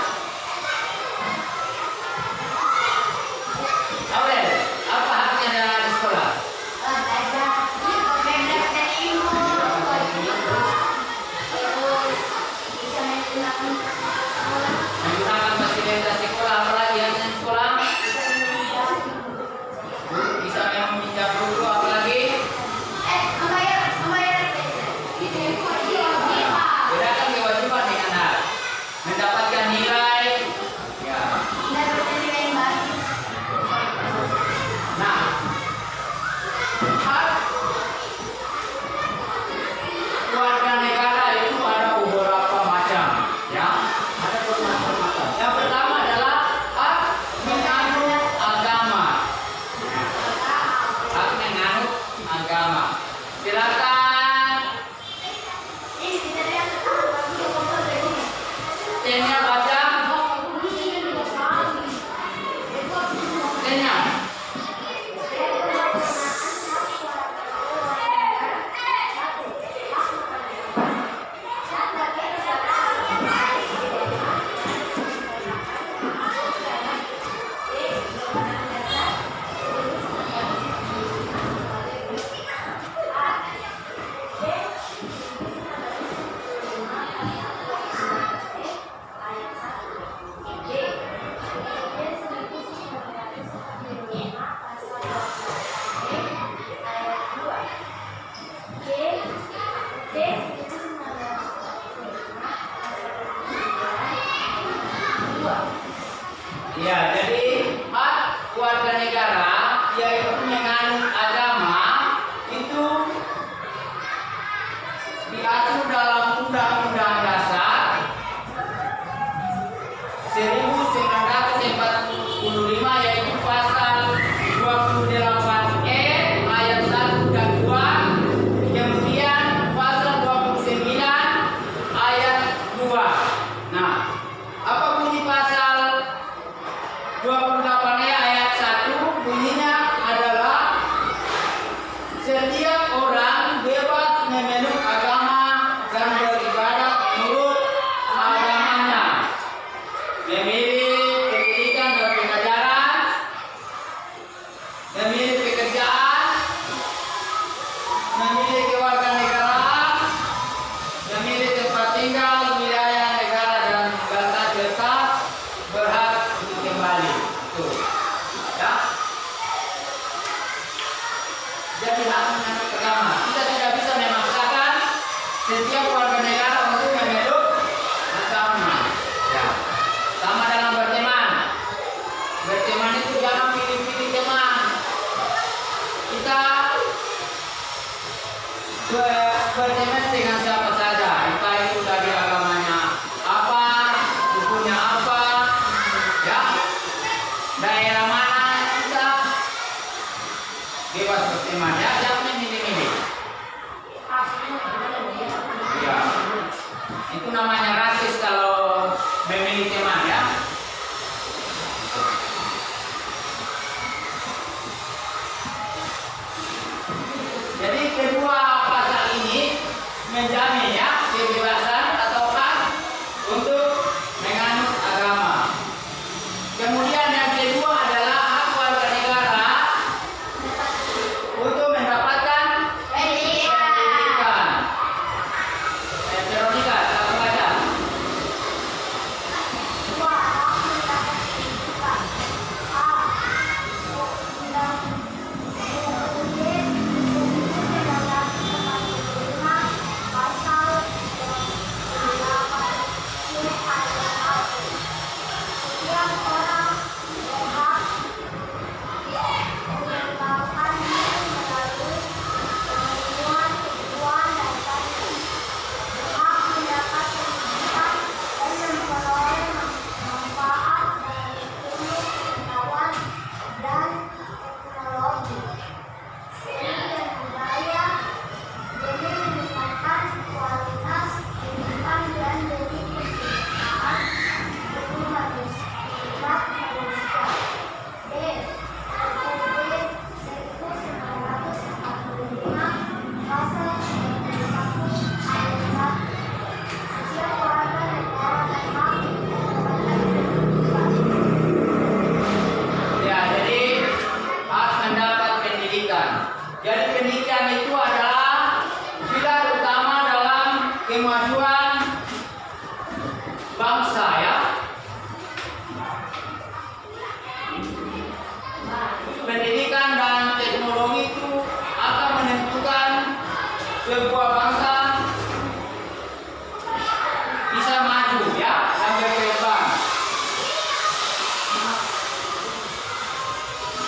Speaker 1: menganut agama itu diatur dalam Undang-Undang Dasar 1945, yaitu pasal 28E ayat 1 dan 2, kemudian pasal 29 ayat 2. Nah, apa bunyi pasal 28E ayat 1? Bunyinya adalah setiap orang bebas memeluk agama dan beribadat menurut agamanya, memilih pendidikan dan pengajaran, memilih pekerjaan, memilih kewarganegaraan, memilih tempat tinggal, wilayah negara dan data tetap berhak untuk kembali. Tuh, ya. Jadi hak menganut agama. Kita tidak bisa memaksakan setiap warga negara untuk memeluk agama. Ya. Sama dalam berteman. Berteman itu jangan pilih-pilih teman. Kita berteman dengan siapa saja. Entah itu dari agamanya apa, sukunya apa, ya, daerah mana, kita bebas berteman, ya, jangan memilih-milih. Ya, itu namanya rasis kalau memilih teman, ya. Jadi kedua pasal ini menjamin, ya, kebebasan atau hak untuk menganut agama. Kemudian yang kedua adalah hak warga negara untuk mendapatkan pendidikan. Veronica, kita baca. Ya, jadi hak mendapat pendidikan. Jadi pendidikan itu adalah pilar utama dalam kemajuan bangsa, ya. Pendidikan dan teknologi itu akan menentukan sebuah bangsa bisa maju, ya, dan berkembang,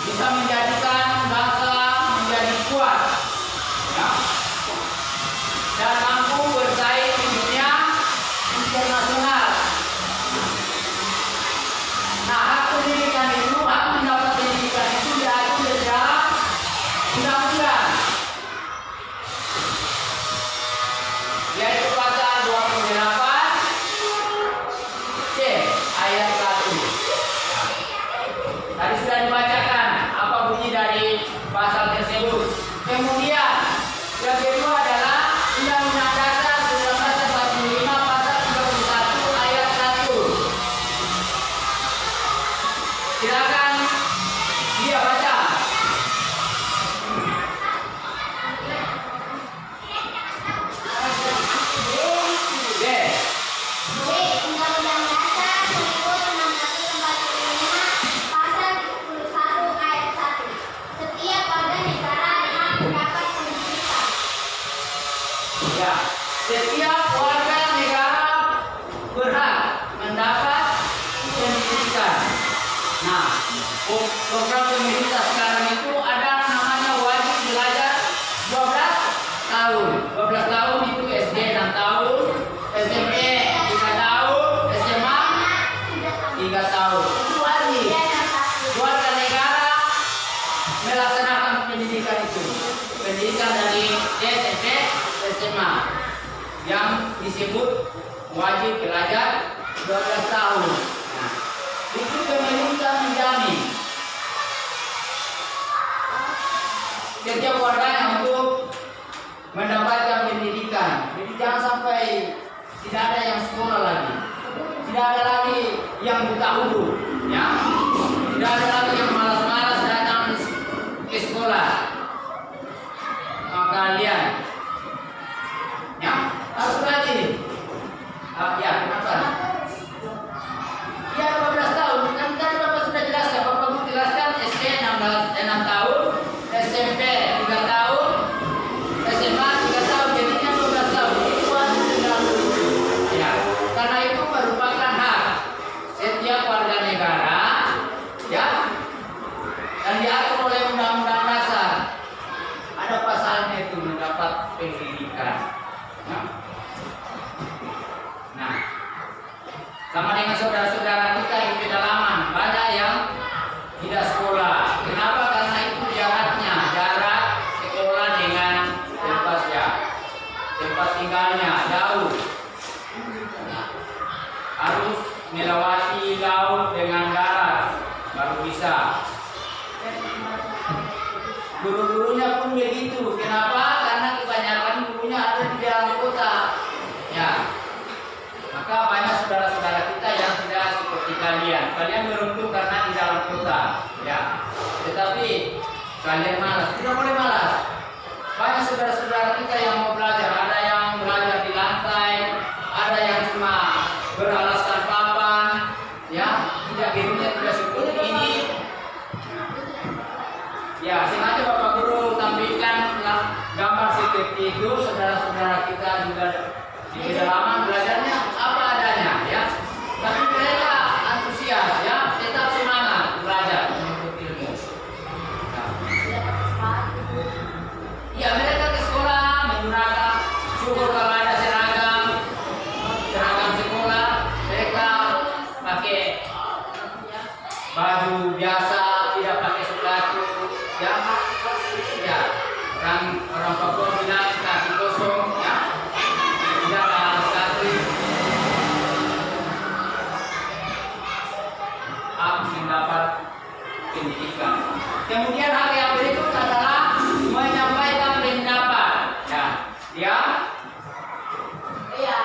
Speaker 1: bisa menjadikan bangsa menjadi kuat, ya, dan mampu bersaing di dunia internasional. Nah, hak pendidikan itu, hak mendapat pendidikan itu diatur di dalam undang-undang, yaitu pasal 28C ayat 1. Tadi sudah dibacakan apa bunyi dari pasal tersebut. Kemudian yang kedua adalah Undang-Undang Dasar 1945 pasal 31 ayat 1. Silakan dia baca. Yes.
Speaker 2: Undang-Undang Dasar 1945 Pasal 31 ayat 1. Setiap warga negara berhak mendapat pendidikan.
Speaker 1: pendidikan itu. Pendidikan dari SMP, SMA yang disebut wajib belajar 12 tahun. Nah, itu pemerintah menjamin setiap warganya untuk mendapatkan pendidikan. Jadi jangan sampai tidak ada yang sekolah lagi, tidak ada lagi yang buta huruf, ya, tidak ada lagi yang malas-malas datang ke sekolah. Kalian, ya, harus rajin. Ya, kenapa? Ya 12 tahun. Kan tadi Bapak sudah jelaskan, Bapak Guru jelaskan SD 6 tahun, SMP 3 tahun, SMA 3 tahun, jadinya 12 tahun. Itu wajib didahului. Ya, karena itu merupakan hak setiap warga negara, ya, dan diatur oleh Undang-Undang Dasar. Ada pasalnya itu mendapat pendidikan. Ya. Nah, sama dengan saudara-saudara kita di pedalaman, banyak yang tidak sekolah. Kenapa? Karena itu jaraknya, jarak sekolah dengan tempat tinggalnya jauh. Harus melewati laut dengan darat baru bisa. Guru-gurunya pun begitu. Kenapa? Karena kebanyakan gurunya ada di dalam kota. Ya. Maka banyak saudara-saudara kita yang tidak seperti kalian. Kalian beruntung karena di dalam kota, ya. Tetapi kalian malas. Tidak boleh malas. Banyak saudara-saudara kita yang mau belajar. Ada yang belajar di lantai, ada yang cuma beralaskan papan, ya. Tidak gedungnya tidak seperti ini. Ya, sengaja Bapak Guru tampilkan gambar seperti itu. Saudara-saudara kita juga di pedalaman belajarnya apa adanya, ya. Tapi mereka antusias, ya, tetap semangat belajar menuntut ilmu. Ya, mereka ke sekolah menggunakan, syukur kalau ada seragam sekolah. Mereka pakai baju biasa, tidak pakai sepatu, ya. Ya, orang Papua bilang kaki kosong, ya. Tidak alas kaki. Mendapat pendidikan. Kemudian hak yang berikut adalah menyampaikan pendapat. Ya, dia.
Speaker 2: Iya.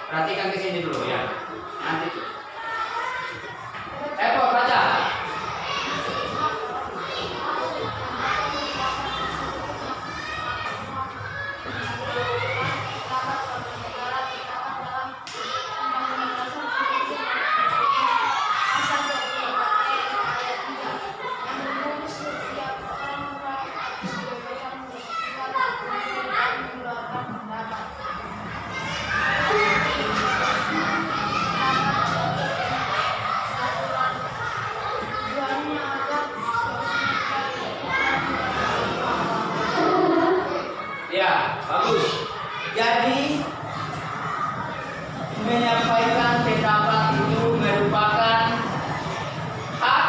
Speaker 1: Perhatikan ke sini dulu, ya. Nanti. Kok baca. Ya, bagus. Jadi menyampaikan pendapat itu merupakan hak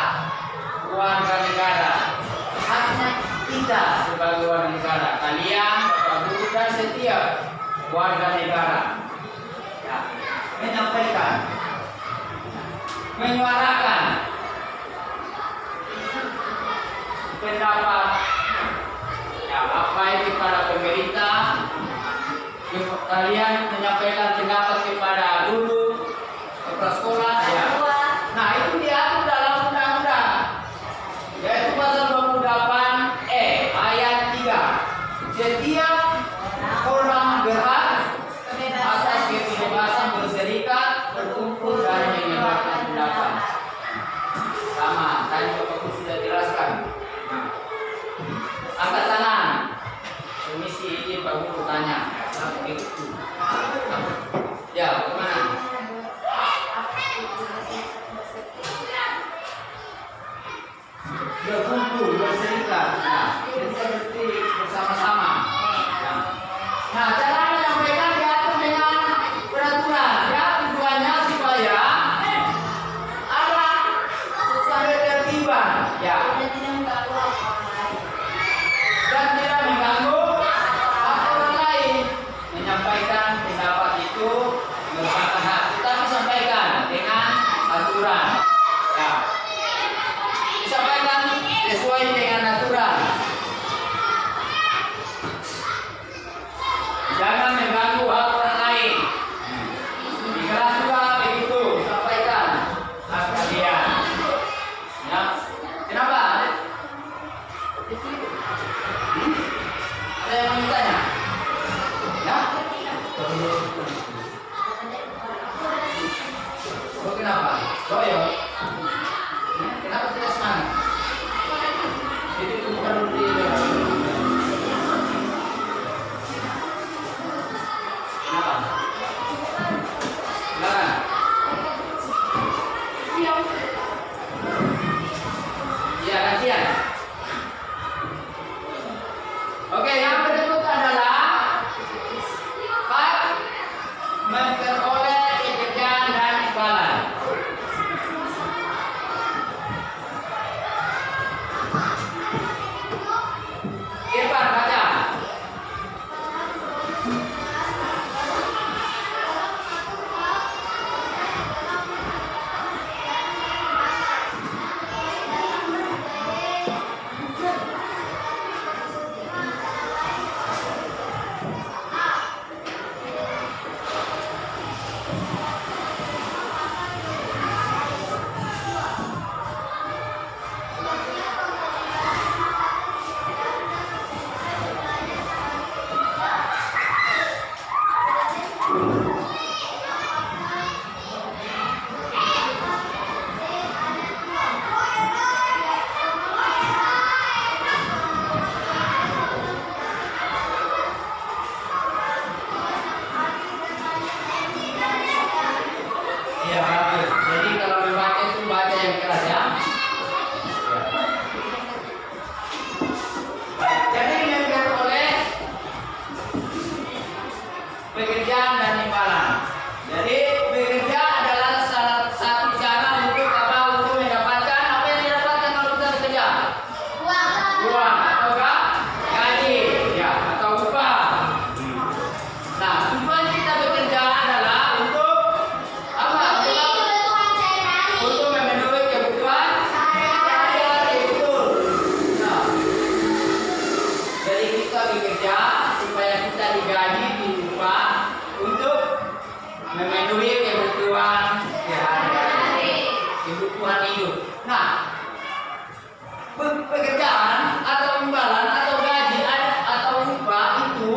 Speaker 1: warga negara. Haknya kita sebagai warga negara. Kalian, Bapak Guru dan setiap warga negara. Ya, menyampaikan, menyuarakan pendapat, ya, apa itu kepada pemerintah. Kalian menyampaikan pendapat kepada guru, kepala sekolah, ya. Nah, itu diatur dalam undang-undang, yaitu pasal 28E ayat 3. Setiap orang berhak atas kebebasan berserikat, berkumpul dan menyebarkan pendapat. Sama, tadi Bapak Guru sudah jelaskan. Angkat tangan. Komisi izin Pak Guru tanya. Itu. Ya, bagaimana? Berkumpul, berserikat. Nah, jadi seperti bersama-sama. Ya. Nah, cara menyampaikan diatur dengan peraturan. Ya, tujuannya supaya ada ketertiban. Ya. Hmm? Ada yang mau ditanya? Ya? Oh, kenapa? Loyo? Ya, kenapa tidak semangat? Jadi itu bukan di kenapa? Silakan. Ya, gantian. Oke, yang berikut adalah hak memperoleh pekerjaan dan imbalan. Irfan, baca. Iya, bagus. Jadi kalau membaca itu baca yang keras ya. Jadi memperoleh pekerjaan dan imbalan. Jadi bekerja adalah salah satu cara untuk apa? Untuk mendapatkan apa yang didapatkan kalau kita bekerja? Uang atau enggak? Gaji, ya, atau upah. Nah, tujuan kita bekerja adalah untuk apa? Untuk memenuhi kebutuhan sehari-hari, betul. Nah, jadi kita bekerja supaya kita digaji, diupah untuk memenuhi kebutuhan sehari-hari, kebutuhan hidup. Nah, pekerjaan atau imbalan atau gaji atau upah itu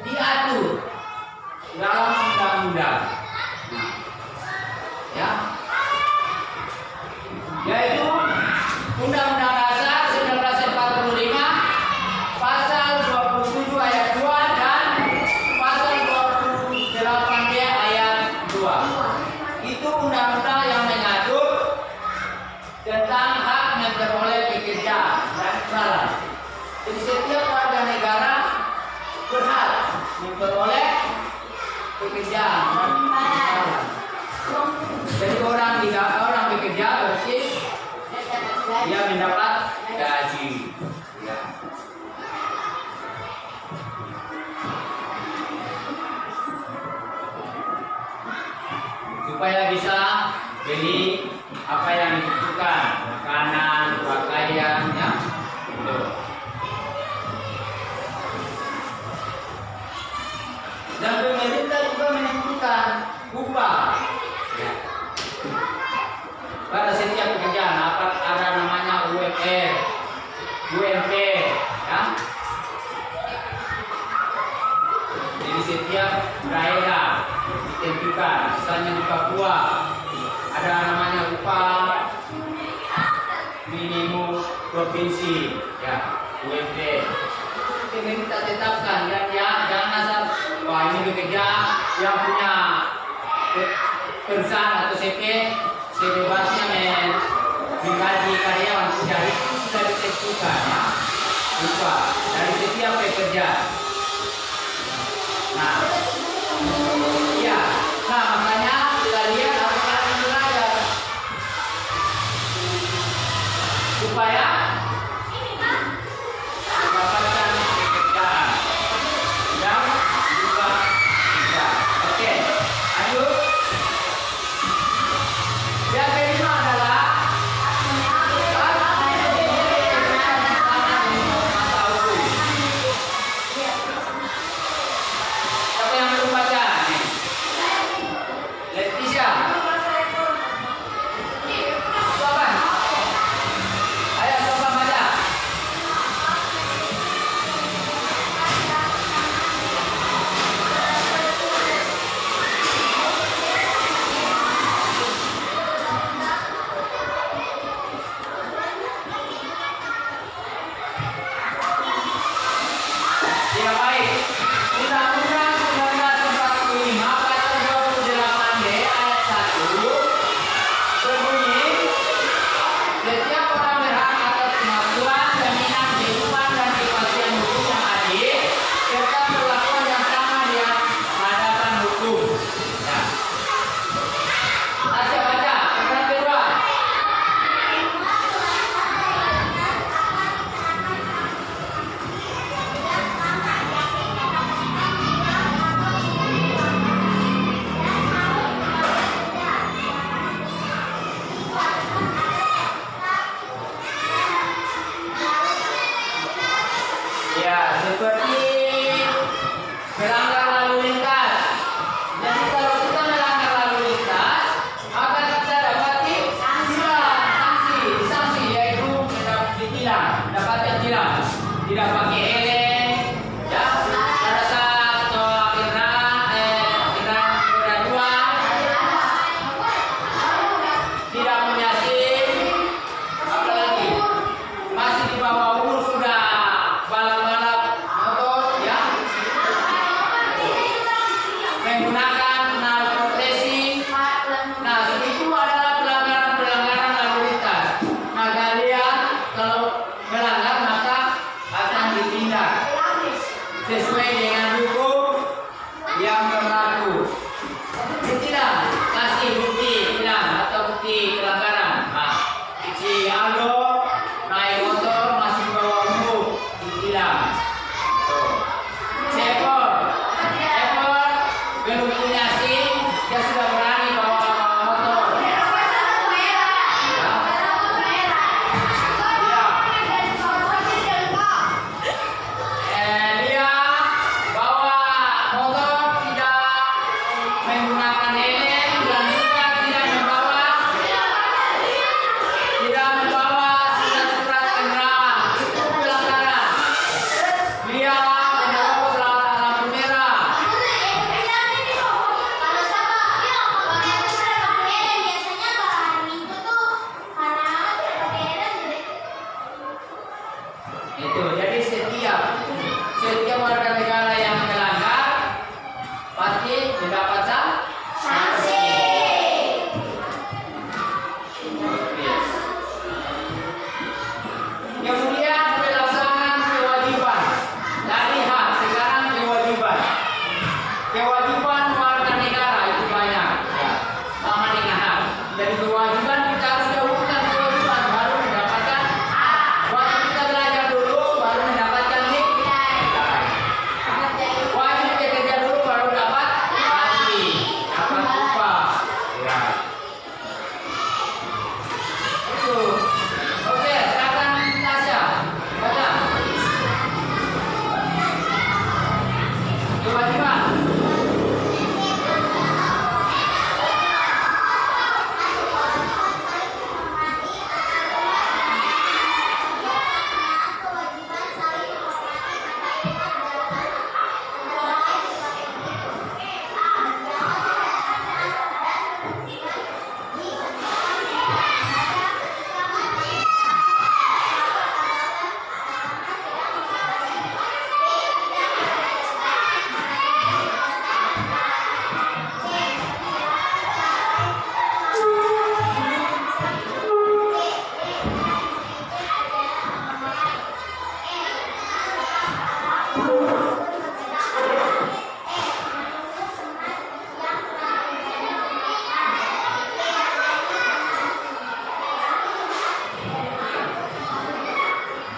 Speaker 1: diatur dalam undang-undang. Nah, ya, yaitu Undang-Undang Dasar 1945 pasal 27 ayat 2 dan pasal 28D ayat 2. Itu undang-undang yang mengatur tentang hak memperoleh pekerjaan dan imbalan. Jadi setiap warga negara berhak memperoleh pekerjaan dan imbalan. Jadi orang bekerja berarti dia mendapat gaji. Ya. Supaya bisa beli apa yang dibutuhkan, makanan, pakaian, ya. Gitu. Dan pemerintah juga menentukan upah. Ya. Pada setiap pekerjaan ada namanya UMR, UMP, ya. Jadi setiap daerah ditentukan. Misalnya di Papua ada namanya upah minimum provinsi, ya, UMP. Pemerintah tetapkan dan ya jangan asal wah ini bekerja yang punya perusahaan atau CP sebebasnya menggaji karyawan, tidak, itu sudah ditentukan ya upah dari setiap pekerja. Nah, iya, nah makanya kalian harus rajin belajar supaya mendapatkan pekerjaan yang juga bisa. Oke, lanjut. Yang kelima adalah masa hukum. Siapa Ya baik. Undang-Undang 1945 pasal 28D ayat 1 berbunyi, setiap orang berhak atas kemajuan, jaminan kehidupan dan kepastian hukum yang adil serta perlakuan yang sama di hadapan hukum. Ya. Saya baca paragraf kedua. Ya, seperti melanggar lalu lintas. Jadi kalau kita melanggar lalu lintas, maka kita dapati sanksi, yaitu ditilang, dapatkan tilang, tidak pakai helm, ya, pada saat kena roda dua, tidak punya SIM, apalagi masih di bawah umur sudah balap-balap motor, ya, menggunakan knalpot racing. Nah, itu adalah pelanggaran lalu lintas. Nah, kalian kalau melanggar maka akan ditindak sesuai dengan hukum yang berlaku. Ditilang, kasih bukti tilang atau bukti pelanggaran. Nah, si Aldo naik motor masih bawa umur, ditilang. Tuh. Sepor belum punya SIM, dia sudah berani bawa motor. Ya. Dia bawa motor tidak menggunakan helm dan juga tidak membawa surat kendaraan. Itu pelanggaran. Dia menerobos lampu merah. Itu jadi setiap warga negara yang melanggar pasti mendapat sanksi. Yes. Kemudian pelaksanaan kewajiban dari hak sekarang kewajiban. Kewajiban warga negara itu banyak, ya, sama dengan hak. Dari kewajiban kita harus dahulukan kewajiban baru mendapatkan hak. Waktu kita belajar dulu baru mendapatkan nilai. Wajib bekerja dulu baru dapat gaji, dapat upah. Ya. Itu. Oke, silakan Tasya. Baca. Kewajiban.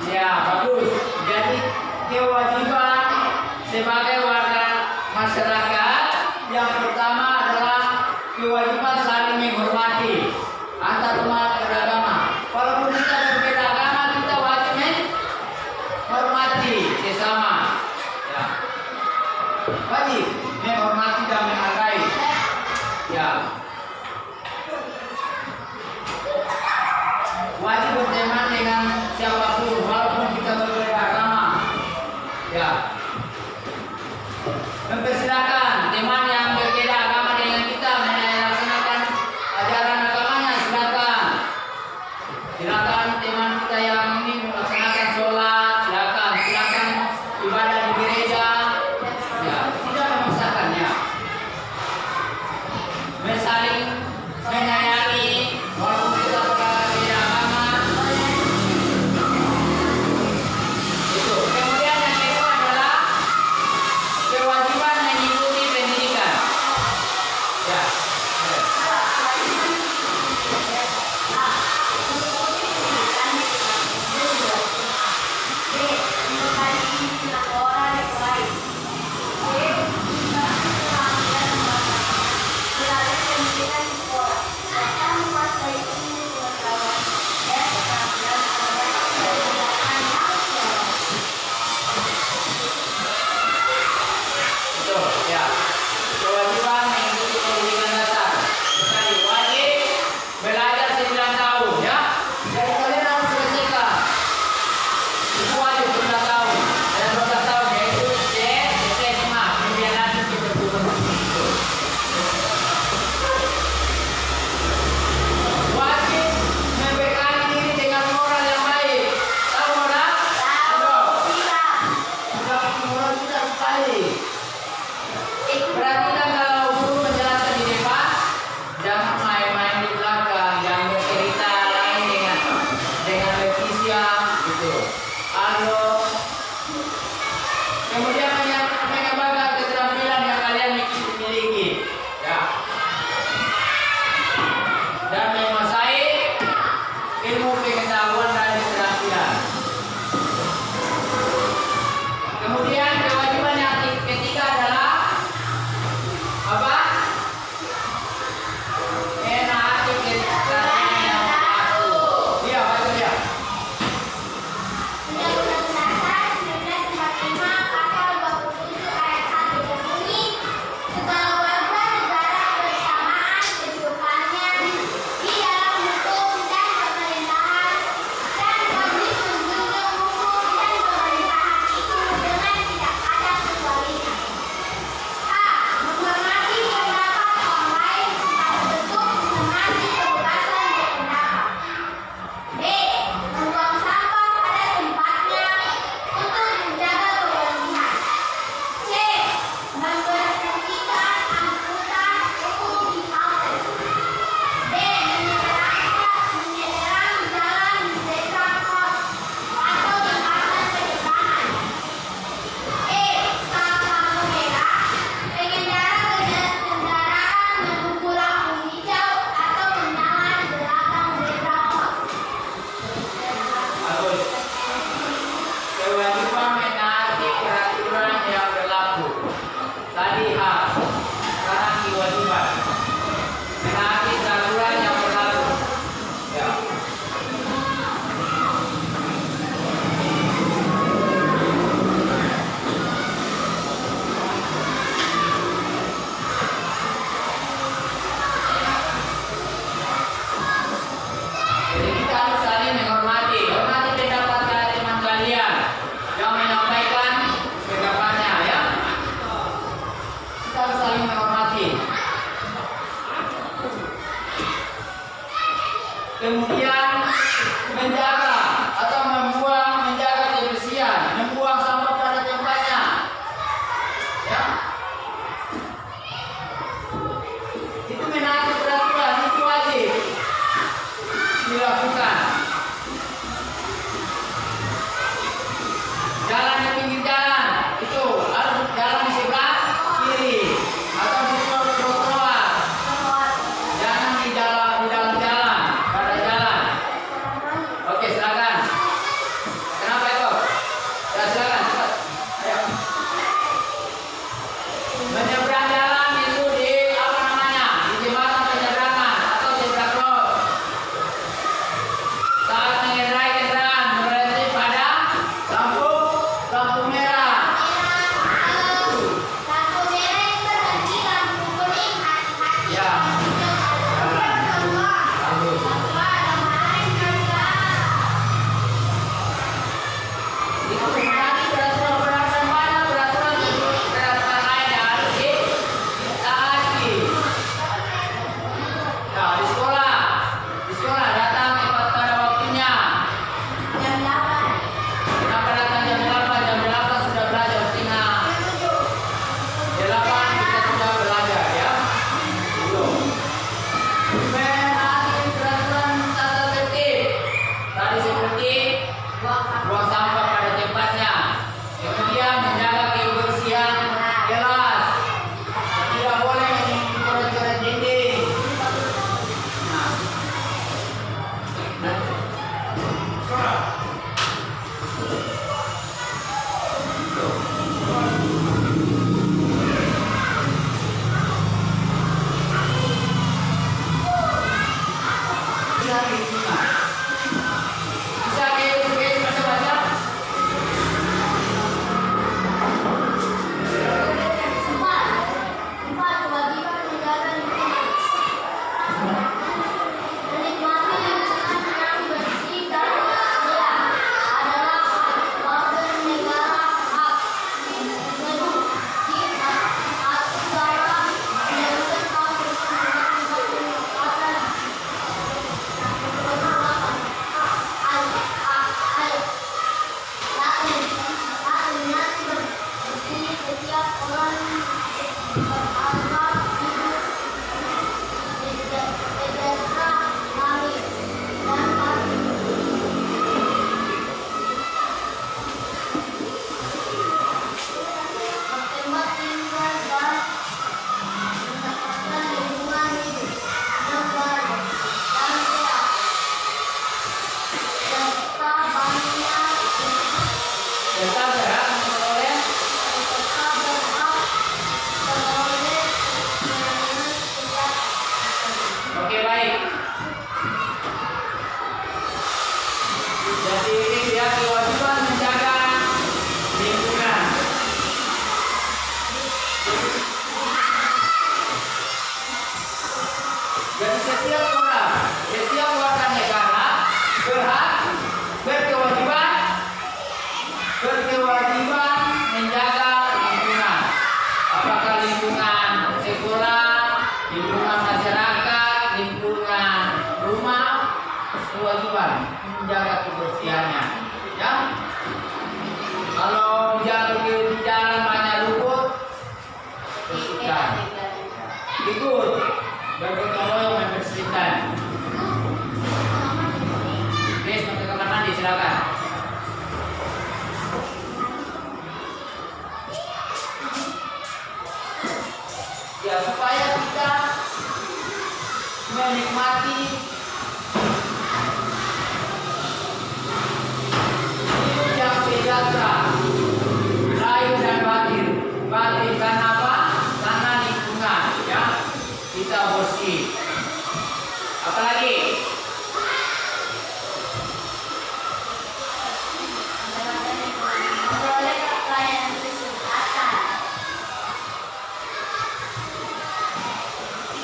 Speaker 1: Ya, bagus. Jadi kewajiban sebagai warga masyarakat yang pertama adalah kewajiban saling menghormati antar umat beragama. Walaupun kita berbeda agama, kita wajib menghormati sesama. Ya. Wajib menghormati dan menghargai. Ya. Wajib berteman dengan siapapun walaupun kita berbeda agama. Ya. Mempersilakan Kemudian mengembangkan keterampilan yang kalian miliki. Ya. Dan menguasai ilmu pengetahuan dan keterampilan. Kemudian kewajiban yang ketiga adalah apa? Menaati ketentuan yang berlaku. Iya, baca dia.
Speaker 2: Undang-Undang Dasar 1945 Pasal
Speaker 1: di jalan banyak luput, bersihkan. Ikut bergotong royong membersihkan. Guys, mau ke kamar mandi silakan. Ya, supaya kita menikmati hidup yang sejahtera, lahir dan batin. Batin karena apa? Karena lingkungan, ya. Kita bersih. Apalagi?
Speaker 2: Memperoleh pelayanan kesehatan.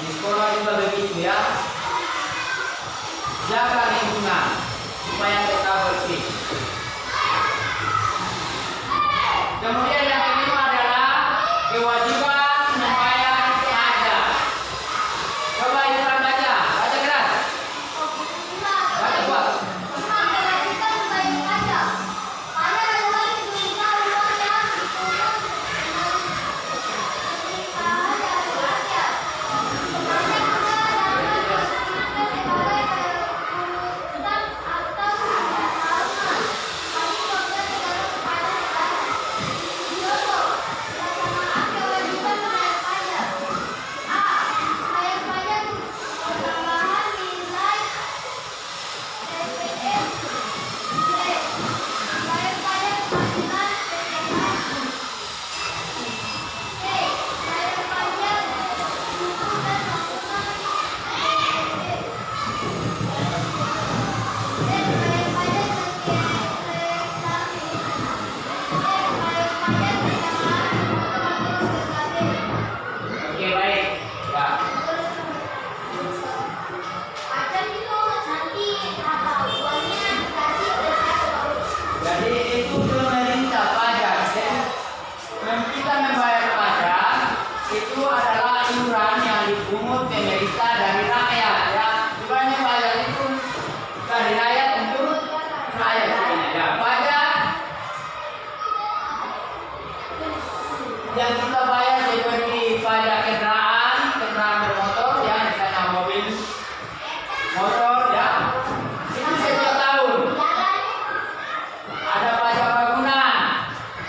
Speaker 1: Di sekolah juga begitu, ya. Jaga lingkungan supaya kita bersih. Kemudian yang kelima adalah kewajiban membayar pajak. Coba Irfan baca keras. Baca kuat. Oke, baik. Ya. Jadi itu pemerintah pajak. Kita membayar pajak itu adalah iuran yang dipungut pemerintah dari rakyat, ya. Sebenarnya pajak itu dari rakyat untuk rakyat. Ya, pajak yang kita bayar seperti pajak kendaraan bermotor, ya, misalnya mobil motor, ya. Itu setiap tahun. Ada pajak bangunan,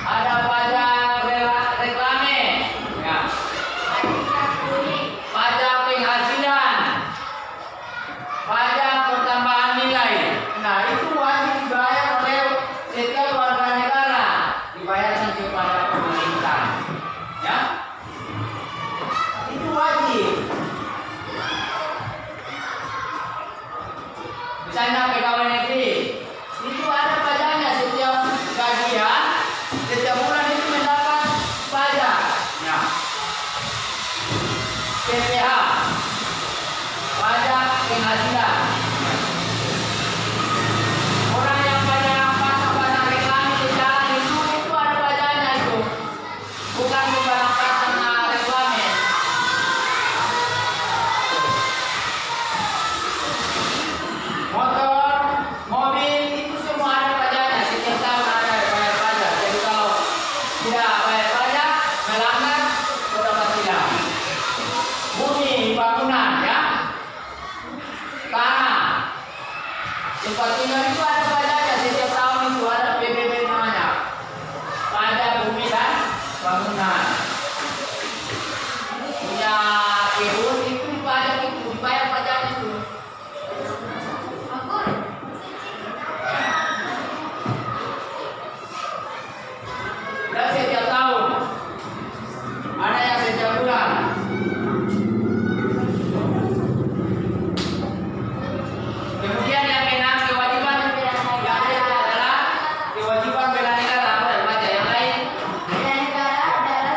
Speaker 1: ada pajak reklame, ya. Pajak penghasilan, pajak pertambahan nilai. Nah, itu wajib dibayar oleh setiap warga negara, dibayarkan kepada pemerintah, ya. Itu wajib. Misalnya pegawai negeri, itu ada pajaknya setiap gajian, setiap bulan itu mendapat pajak. Ya. PPH, pajak penghasilan. Orang yang pasang reklam di jalan itu ada pajaknya itu, bukan barang pasang reklamnya. Motor, mobil itu semua ada pajaknya, setiap tahun ada bayar pajak. Jadi kalau tidak bayar pajak, melanggar dapat tilang. Bumi, bangunan, ya, tanah, tempat tinggal itu ada pajaknya, setiap tahun itu ada PBB namanya, pajak bumi dan bangunan. Punya kebun itu pajak itu dibayar pajaknya itu. Dan setiap tahun ada yang setiap bulan. Kemudian yang keenam, kewajiban yang adalah kewajiban bela negara. Apa yang baca yang lain?
Speaker 2: Bela negara adalah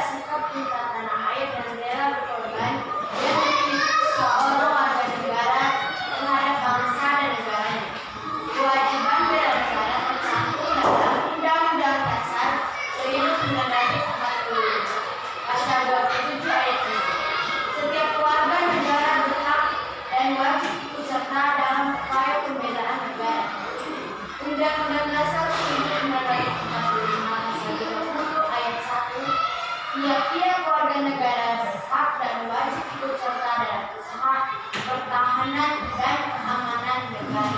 Speaker 2: Tiap-tiap warga negara berhak dan wajib ikut serta dalam usaha pertahanan dan keamanan negara.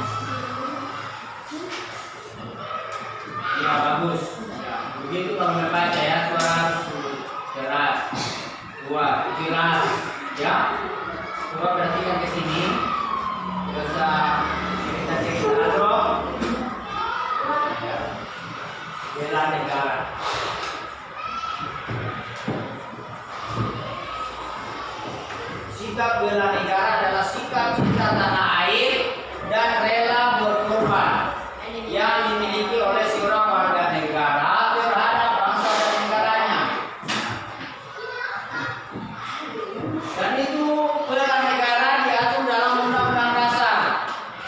Speaker 1: Ya bagus. Ya, begitu kalau membaca ya suara keras, dua jelas. Ya, coba perhatikan ke sini. Bisa cerita dong. Ya. Bela negara. Sikap bela negara adalah sikap cinta tanah air dan rela berkorban yang dimiliki oleh seorang warga negara terhadap bangsa dan negaranya. Dan itu bela negara diatur dalam Undang-Undang Dasar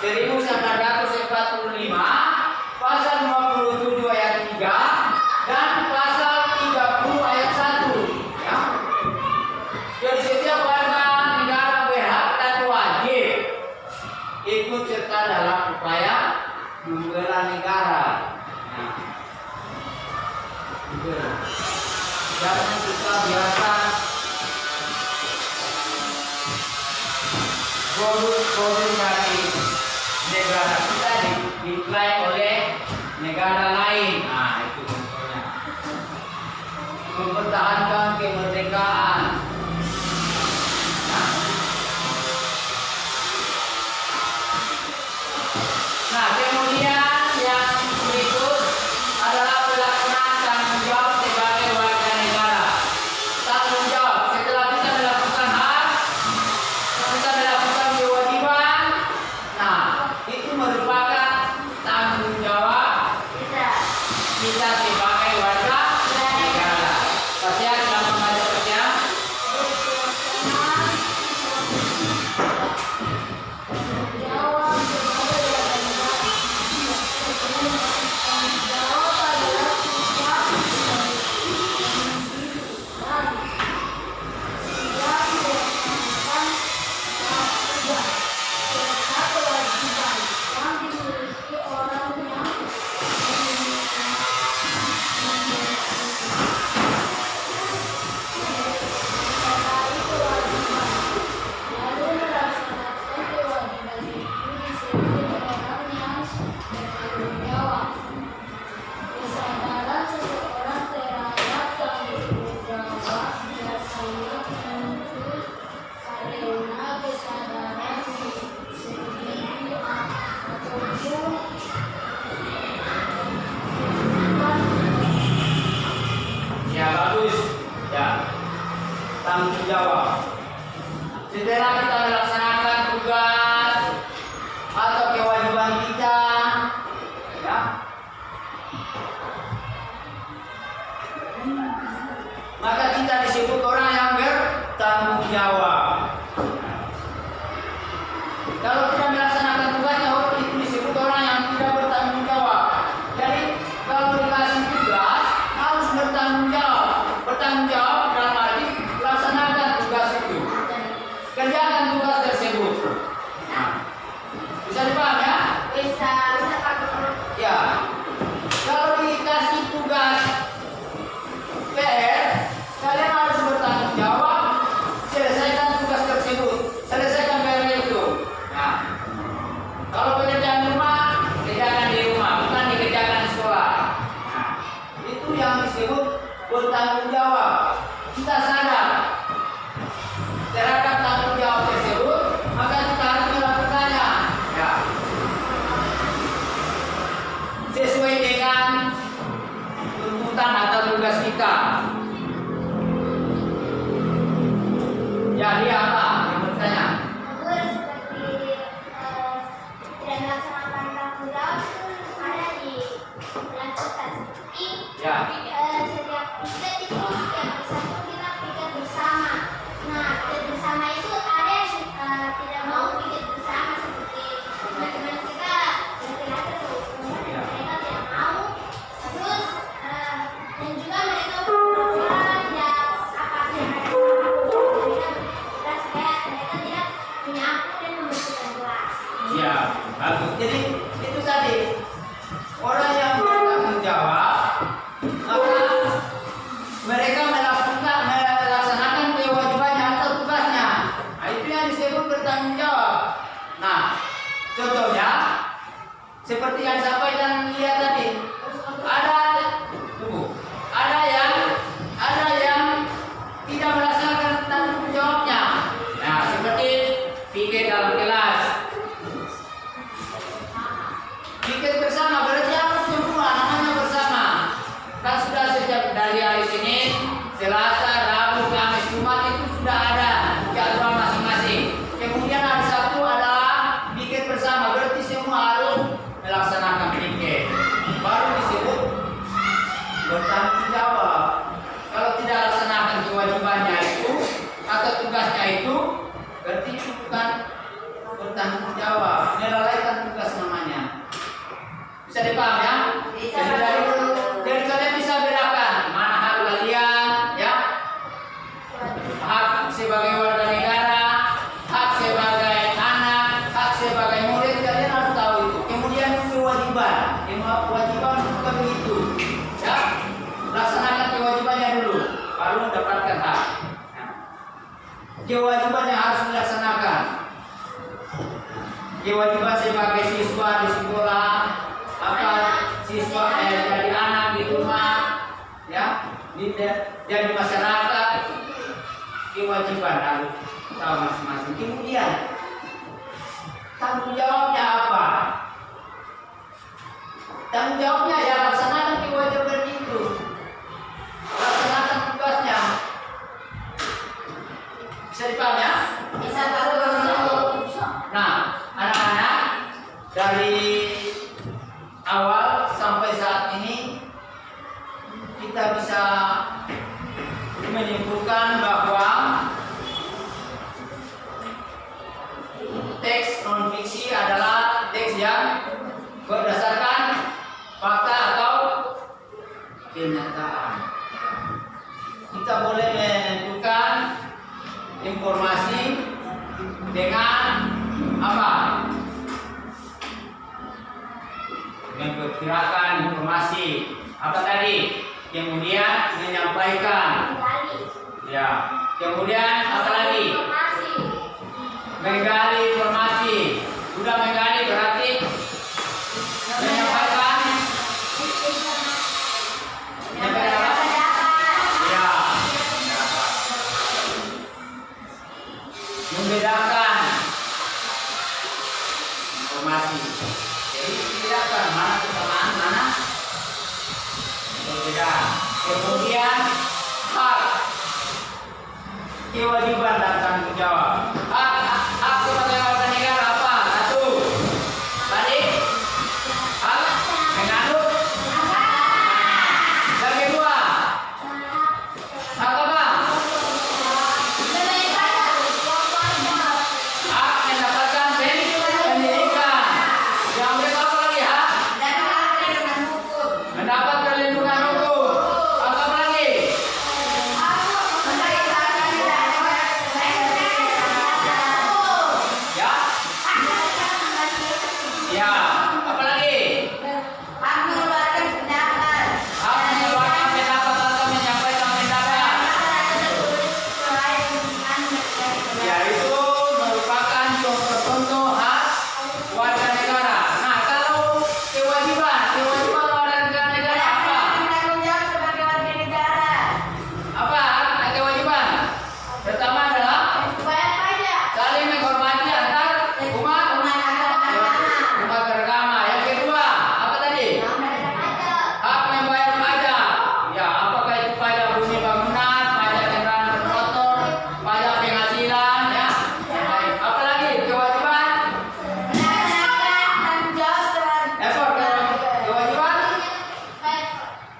Speaker 1: 1945 pasal 27 ayat 3 dan pasal 30 ayat 1. Ya. Jadi setiap warga negara berhak dan wajib ikut serta dalam upaya membela negara. Nah, jangan kita biasa produk dari negara kita diklaim oleh negara lain. Nah, itu contohnya. Mempertahankan kemerdekaan. Nah, kemudian yang berikut adalah pelaksanaan tanggung jawab sebagai warga negara. Tanggung jawab setelah kita melakukan hak, kita melakukan kewajiban. Nah, itu merupakan tanggung jawab kita sebagai warga negara. Pasnya selamat membaca pasnya. Ya bagus. Ya. Tanggung jawab. Setelah kita melaksanakan tugas atau kewajiban kita, ya. Maka kita disebut orang yang bertanggung jawab. Kalau tidak melaksanakan tugasnya, orang itu disebut orang yang tidak bertanggung jawab. Jadi kalau dikasih tugas harus bertanggung jawab. Bertanggung jawab dalam arti laksanakan tugas itu, kerjakan tugas tersebut. Nah, bisa dipahami ya?
Speaker 2: Bisa Pak Guru.
Speaker 1: Ya. Kalau dikasih tugas PR, kalian harus bertanggung jawab, selesaikan tugas tersebut, selesaikan PR itu. Nah, kalau pekerjaan rumah, kerjakan di rumah, bukan dikerjakan di sekolah. Nah, itu yang disebut bertanggung jawab. Kita sadar terhadap tanggung jawab tersebut, maka kita harus melakukannya. Ya. Sesuai dengan tuntutan atau tugas kita. Jadi apa yang bertanya?
Speaker 2: Guru seperti tidak melaksanakan tanggung jawab itu ada di dilakukan seperti
Speaker 1: Ya.
Speaker 2: setiap kita itu setiap satu kita pikir bersama. Nah, pikir bersama itu ada yang tidak mau pikir bersama seperti teman-teman kita laki-laki atau
Speaker 1: Ya.
Speaker 2: mereka tidak mau. Terus dan juga mereka perempuan ya apa yang mereka mereka tidak menyapu dan membersihkan kelas.
Speaker 1: Ya, bagus. Jadi itu tadi orang yang bertanggung jawab, maka mereka melakukan seperti yang sampaikan lihat tadi. Tunggu. Ada yang tidak melaksanakan tanggung jawabnya. Nah, seperti piket dalam kelas. Piket bersama berarti harus semua namanya bersama. Kan sudah sejak dari hari Senin, Selasa, Rabu, Kamis, Jumat itu sudah ada jadwal masing-masing. Kemudian hari Sabtu adalah piket bersama, berarti semua harus melaksanakan piket. Baru disebut bertanggung jawab. Kalau tidak laksanakan kewajibannya itu atau tugasnya itu, berarti itu bukan bertanggung jawab, melalaikan tugas namanya. Bisa dipaham ya?
Speaker 2: Bisa.
Speaker 1: Jadi kalian bisa bedakan mana hak kalian, ya? Hak sebagai warga negara, hak sebagai anak, hak sebagai murid, kalian harus tahu itu. Kemudian kewajiban bukan begitu, ya? Laksanakan kewajibannya dulu, baru mendapatkan hak. Nah, kewajiban yang harus dilaksanakan. Kewajiban sebagai siswa di sekolah, siswa jadi anak di rumah, ya, jadi masyarakat, kewajiban harus tahu masing-masing. Kemudian tanggung jawabnya apa? Tanggung jawabnya ya laksanakan kewajiban itu, laksanakan tugasnya. Bisa dipaham ya?
Speaker 2: Bisa.
Speaker 1: Nah, anak-anak, dari awal sampai saat ini kita bisa menyimpulkan bahwa teks non fiksi adalah teks yang berdasarkan fakta atau kenyataan. Kita boleh menentukan informasi dengan apa? Memperkirakan informasi apa tadi, kemudian menyampaikan, ya, kemudian apa lagi, menggali informasi. Sudah menggali berarti menyampaikan apa? Ya, membedakan informasi. Jadi bedakan mana kesamaan, mana perbedaan. Kemudian hak, kewajiban dan tanggung jawab. Hak sebagai warga negara apa? Satu, tadi hak menganut. Yang kedua, hak apa? Hak mendapatkan pendidikan. Yang kedua apa lagi? Hak mendapat perlindungan hukum. Apa lagi? Ya, ya. Apa lagi? Hak mengeluarkan pendapat atau menyampaikan pendapat. Ya, itu merupakan contoh-contoh hak warga negara. Nah, kalau kewajiban warga negara apa? Apa kewajiban? Pertama adalah saling menghormati antar umat beragama. Yang kedua, apa tadi? Hak membayar pajak. Ya, apakah itu pajak bumi bangunan, pajak kendaraan bermotor, pajak penghasilan, ya. Apa lagi kewajiban? Kewajiban?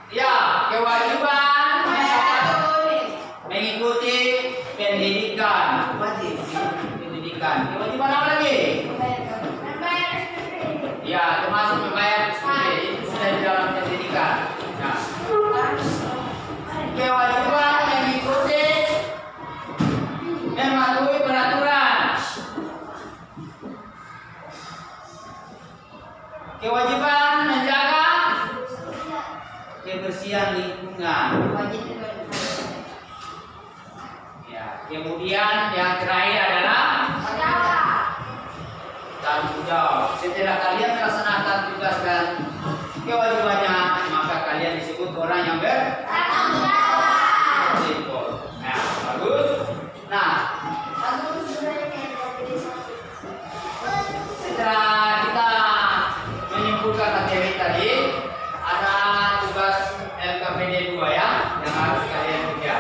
Speaker 1: Ya, kewajiban mengikuti pendidikan. Wajib pendidikan. Kewajiban apa lagi? Ya, termasuk membayar SPP. Itu sudah di dalam pendidikan. Nah, kewajiban mengikuti, mematuhi peraturan. Kewajiban menjaga kebersihan lingkungan. Ya, kemudian yang terakhir adalah tanggung jawab. Setelah kalian melaksanakan tugas kewajibannya, maka kalian disebut orang yang bertanggung jawab. Nah, bagus. Nah, setelah kita menyimpulkan materi tadi, ada tugas LKPD 2 ya, yang harus kalian kerja.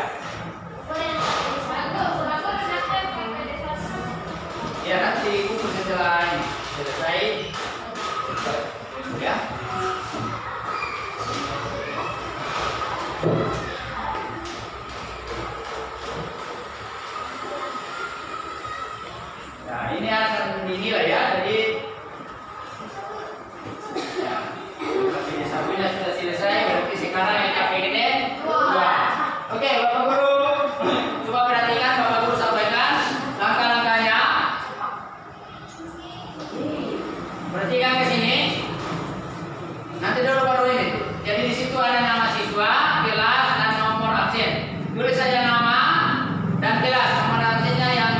Speaker 1: Ya nanti setelah ini selesai, ya. Nah ini akan dinilai ya, jadi ya, KPD 1-nya sudah selesai, berarti sekarang yang KPD 2. Oke, Bapak Guru, coba perhatikan, Bapak Guru sampaikan langkah-langkahnya. Perhatikan ke sini. Nanti dulu baru ini. Jadi di situ ada nama siswa, kelas, dan nomor absen. Tulis saja nama dan kelas. Nomor absennya yang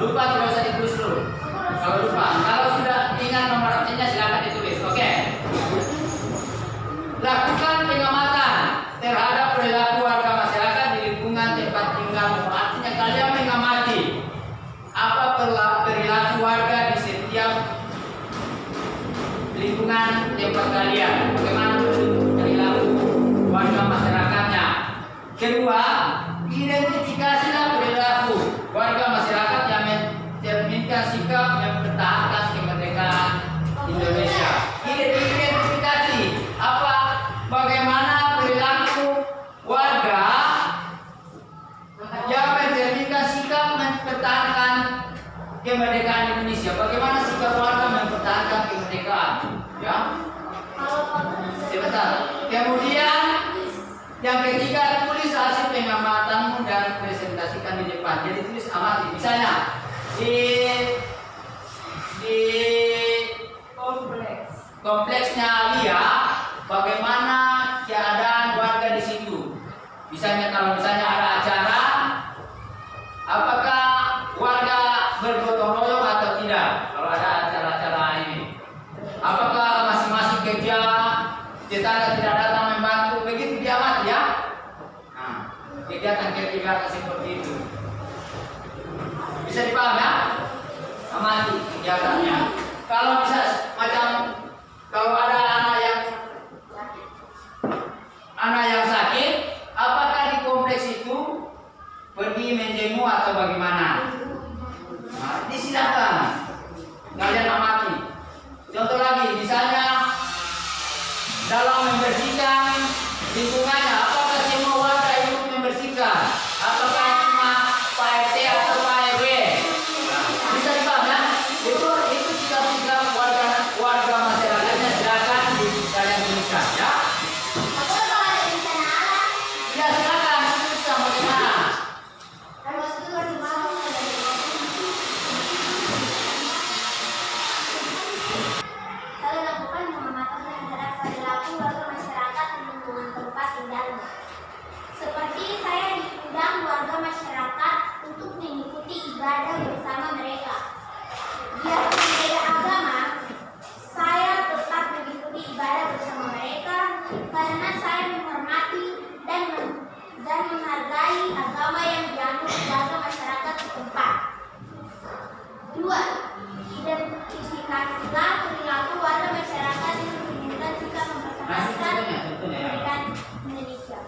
Speaker 1: lupa tidak usah ditulis dulu. Kalau lupa, kalau sudah ingat nomor absennya silakan ditulis. Oke. Lakukan pengamatan terhadap perilaku warga masyarakat di lingkungan tempat tinggalmu. Artinya kalian mengamati apa perilaku warga di setiap lingkungan tempat kalian. Bagaimana perilaku warga masyarakatnya. Kedua, identifikasilah perilaku warga masyarakat yang mencerminkan sikap yang mempertahankan kemerdekaan Indonesia. Identifikasi apa, bagaimana perilaku warga yang mencerminkan sikap mempertahankan kemerdekaan Indonesia. Bagaimana sikap warga mempertahankan kemerdekaan? Ya. Sebentar. Kemudian yang ketiga, tulis hasil pengamatanmu dan presentasikan di depan. Jadi tulis amati. Misalnya di kompleksnya Alia, bagaimana keadaan warga di situ? Misalnya kalau ada acara, apakah warga bergotong royong atau tidak? Kalau ada acara-acara ini, apakah masing-masing kerja, tetangga tidak datang membantu? Begitu diamati ya. Nah, kegiatan-kegiatan seperti itu bisa dipahami ya? Amati kegiatannya. Kalau bisa macam kalau ada anak yang sakit, apakah di kompleks itu pergi menjenguk atau bagaimana? Nah, disilakan kalian amati. Contoh lagi, misalnya dalam membersihkan lingkungannya, apakah semua warga ikut membersihkan? Apakah cuma Pak RT atau Pak RW? Nah, bisa dipahami ya? Itu sikap-sikap warga masyarakatnya, silakan kalian tuliskan ya. Ya silakan tuliskan bagaimana.
Speaker 2: Saya lakukan pengamatan terhadap perilaku warga masyarakat di lingkungan tempat tinggalnya. Seperti saya diundang warga masyarakat untuk mengikuti ibadah bersama mereka. Biarpun berbeda agama, saya tetap mengikuti ibadah bersama mereka karena saya menghormati dan menghargai agama yang dianut warga masyarakat setempat. 2. Identifikasilah perilaku warga masyarakat yang menunjukkan sikap mempertahankan kemerdekaan Indonesia.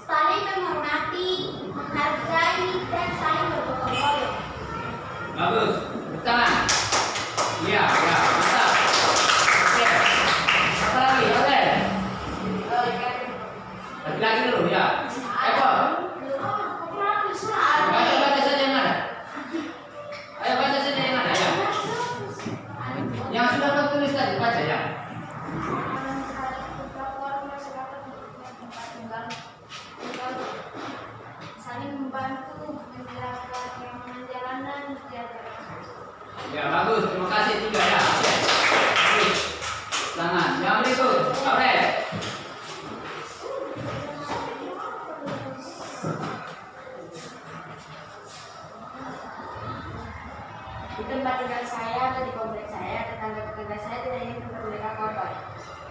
Speaker 2: Saling menghormati, menghargai, dan saling bergotong royong.
Speaker 1: Bagus. Tangan. Iya, ya, mantap. Oke. Apa lagi? Oke. Lagi dulu ya. Eko. Baca saja yang ada. Ayo baca saja yang ada ya. Yang sudah kau tulis tadi baca ya.
Speaker 2: Saling membantu, menjalankan keamanan jalanan,
Speaker 1: Ya bagus, terima kasih juga ya. Oke. Tangan. Yang berikut, April.
Speaker 2: Di tempat tinggal saya atau di kompleks saya, tetangga-tetangga saya tidak ingin tempat mereka kotor.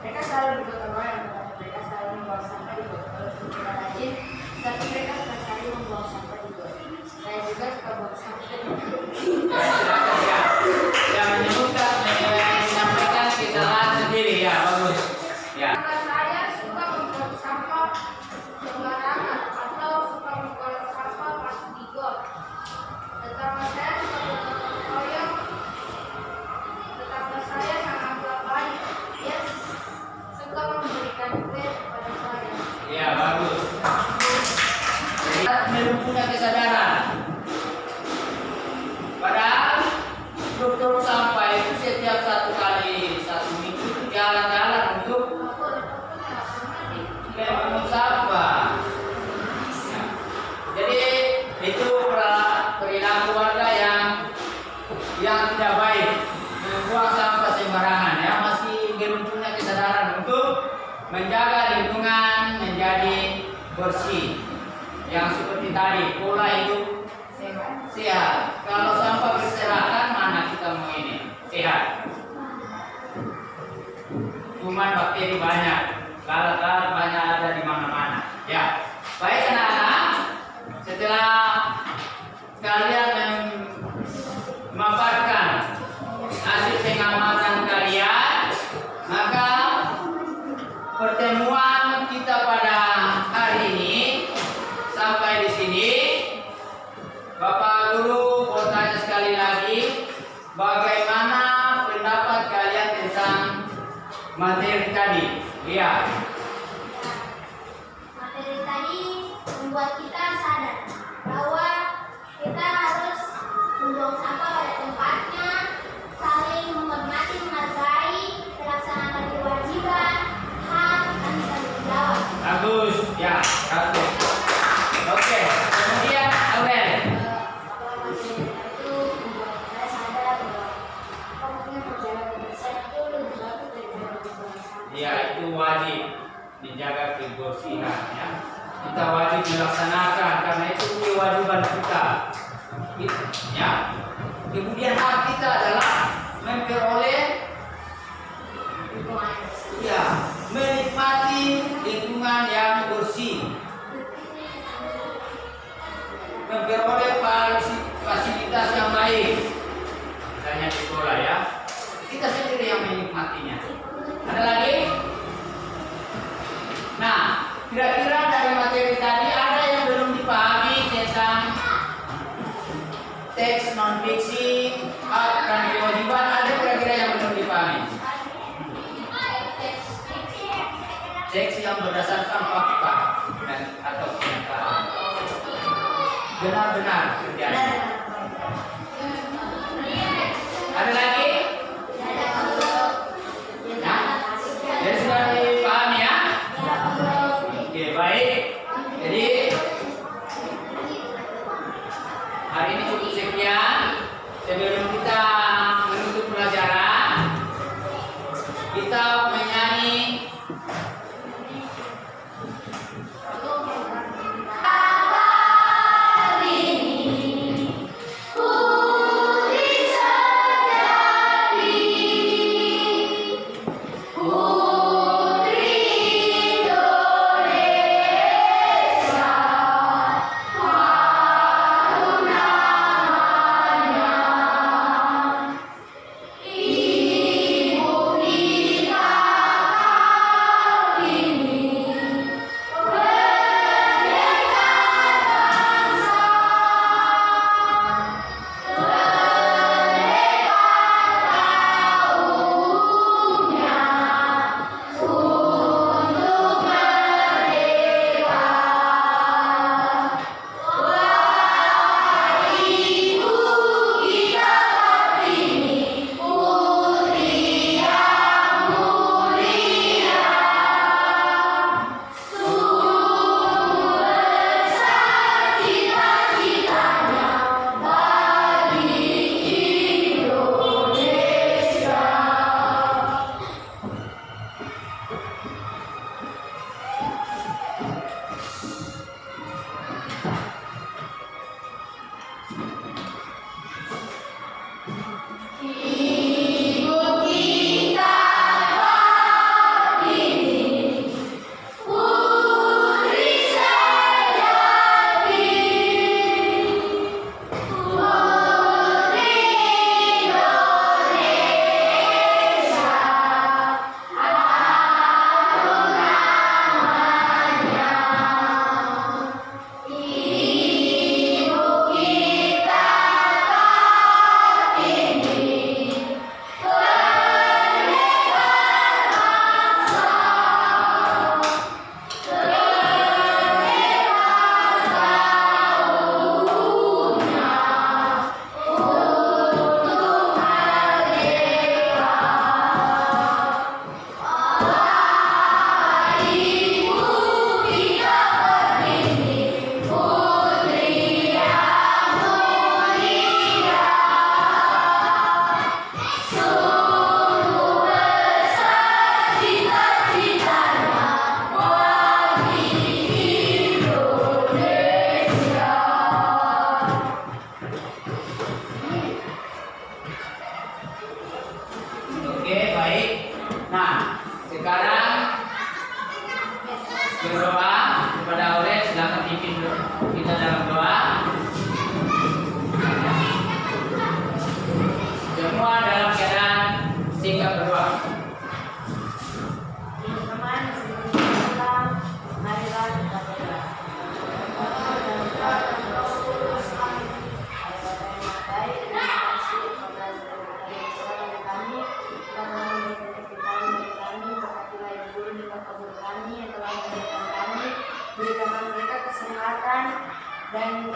Speaker 2: Mereka selalu bergotong royong, tetapi mereka selalu membuang sampah di got. Walaupun mereka rajin, tetapi mereka sekali membuang sampah di got. Saya juga suka buang sampah di got.
Speaker 1: Ya, menyebutkan menyampaikan kesalahan sendiri ya, bagus. Ya.
Speaker 2: Saya suka membuang sampah sembarangan atau suka membuang sampah masuk di got. Tetangga saya suka bergotong royong. Tetangga saya sangatlah baik. Dia suka memberikan kue kepada saya.
Speaker 1: Ya, bagus. Kita belum punya kesadaran. Padahal struktur sampah itu setiap satu minggu itu jalan-jalan untuk membuang sampah. Ya. Jadi itu perilaku warga yang tidak baik, membuang sampah sembarangan ya, masih belum punya kesadaran untuk menjaga lingkungan menjadi bersih. Yang seperti tadi, pola hidup sehat. Kalau sampah berserakan, mana kita mau ini sehat? Kuman bakteri banyak, lalat-lalat banyak ada di mana-mana. Ya, baik anak-anak. Setelah kalian memaparkan hasil pengamatan kalian, maka pertemuan kita pada hari ini sampai di sini. Bapak Guru bertanya sekali lagi, bagaimana pendapat kalian tentang materi tadi? Lihat.
Speaker 2: Materi tadi membuat kita sadar bahwa kita harus membuang sampah pada tempatnya, saling menghormati, menghargai, melaksanakan kewajiban, hak, dan tanggung jawab.
Speaker 1: Bagus, ya, bagus. Oke, kemudian Aurel.
Speaker 2: Itu membuat saya sadar bahwa pokoknya menjaga kebersihan itu lebih bagus daripada membuang sampah.
Speaker 1: Ya, itu wajib menjaga kebersihan ya. Kita wajib melaksanakan karena itu kewajiban kita. Ya. Kemudian hak kita adalah memperoleh ya, menikmati lingkungan yang bersih. Memperoleh fasilitas yang baik. Misalnya di sekolah ya. Kita sendiri yang menikmatinya. Ada lagi? Nah, kira-kira dari materi tadi ada yang belum dipahami tentang teks non fiksi, hak dan kewajiban, ada kira-kira yang belum dipahami? Teks yang berdasarkan fakta dan atau kenyataan. Benar-benar terjadi. Ada lagi? Nah, jadi sudah dipahami ya? Oke, baik. Jadi hari ini cukup sekian. Sebelum kita menutup pelajaran, kita menyanyi
Speaker 2: dan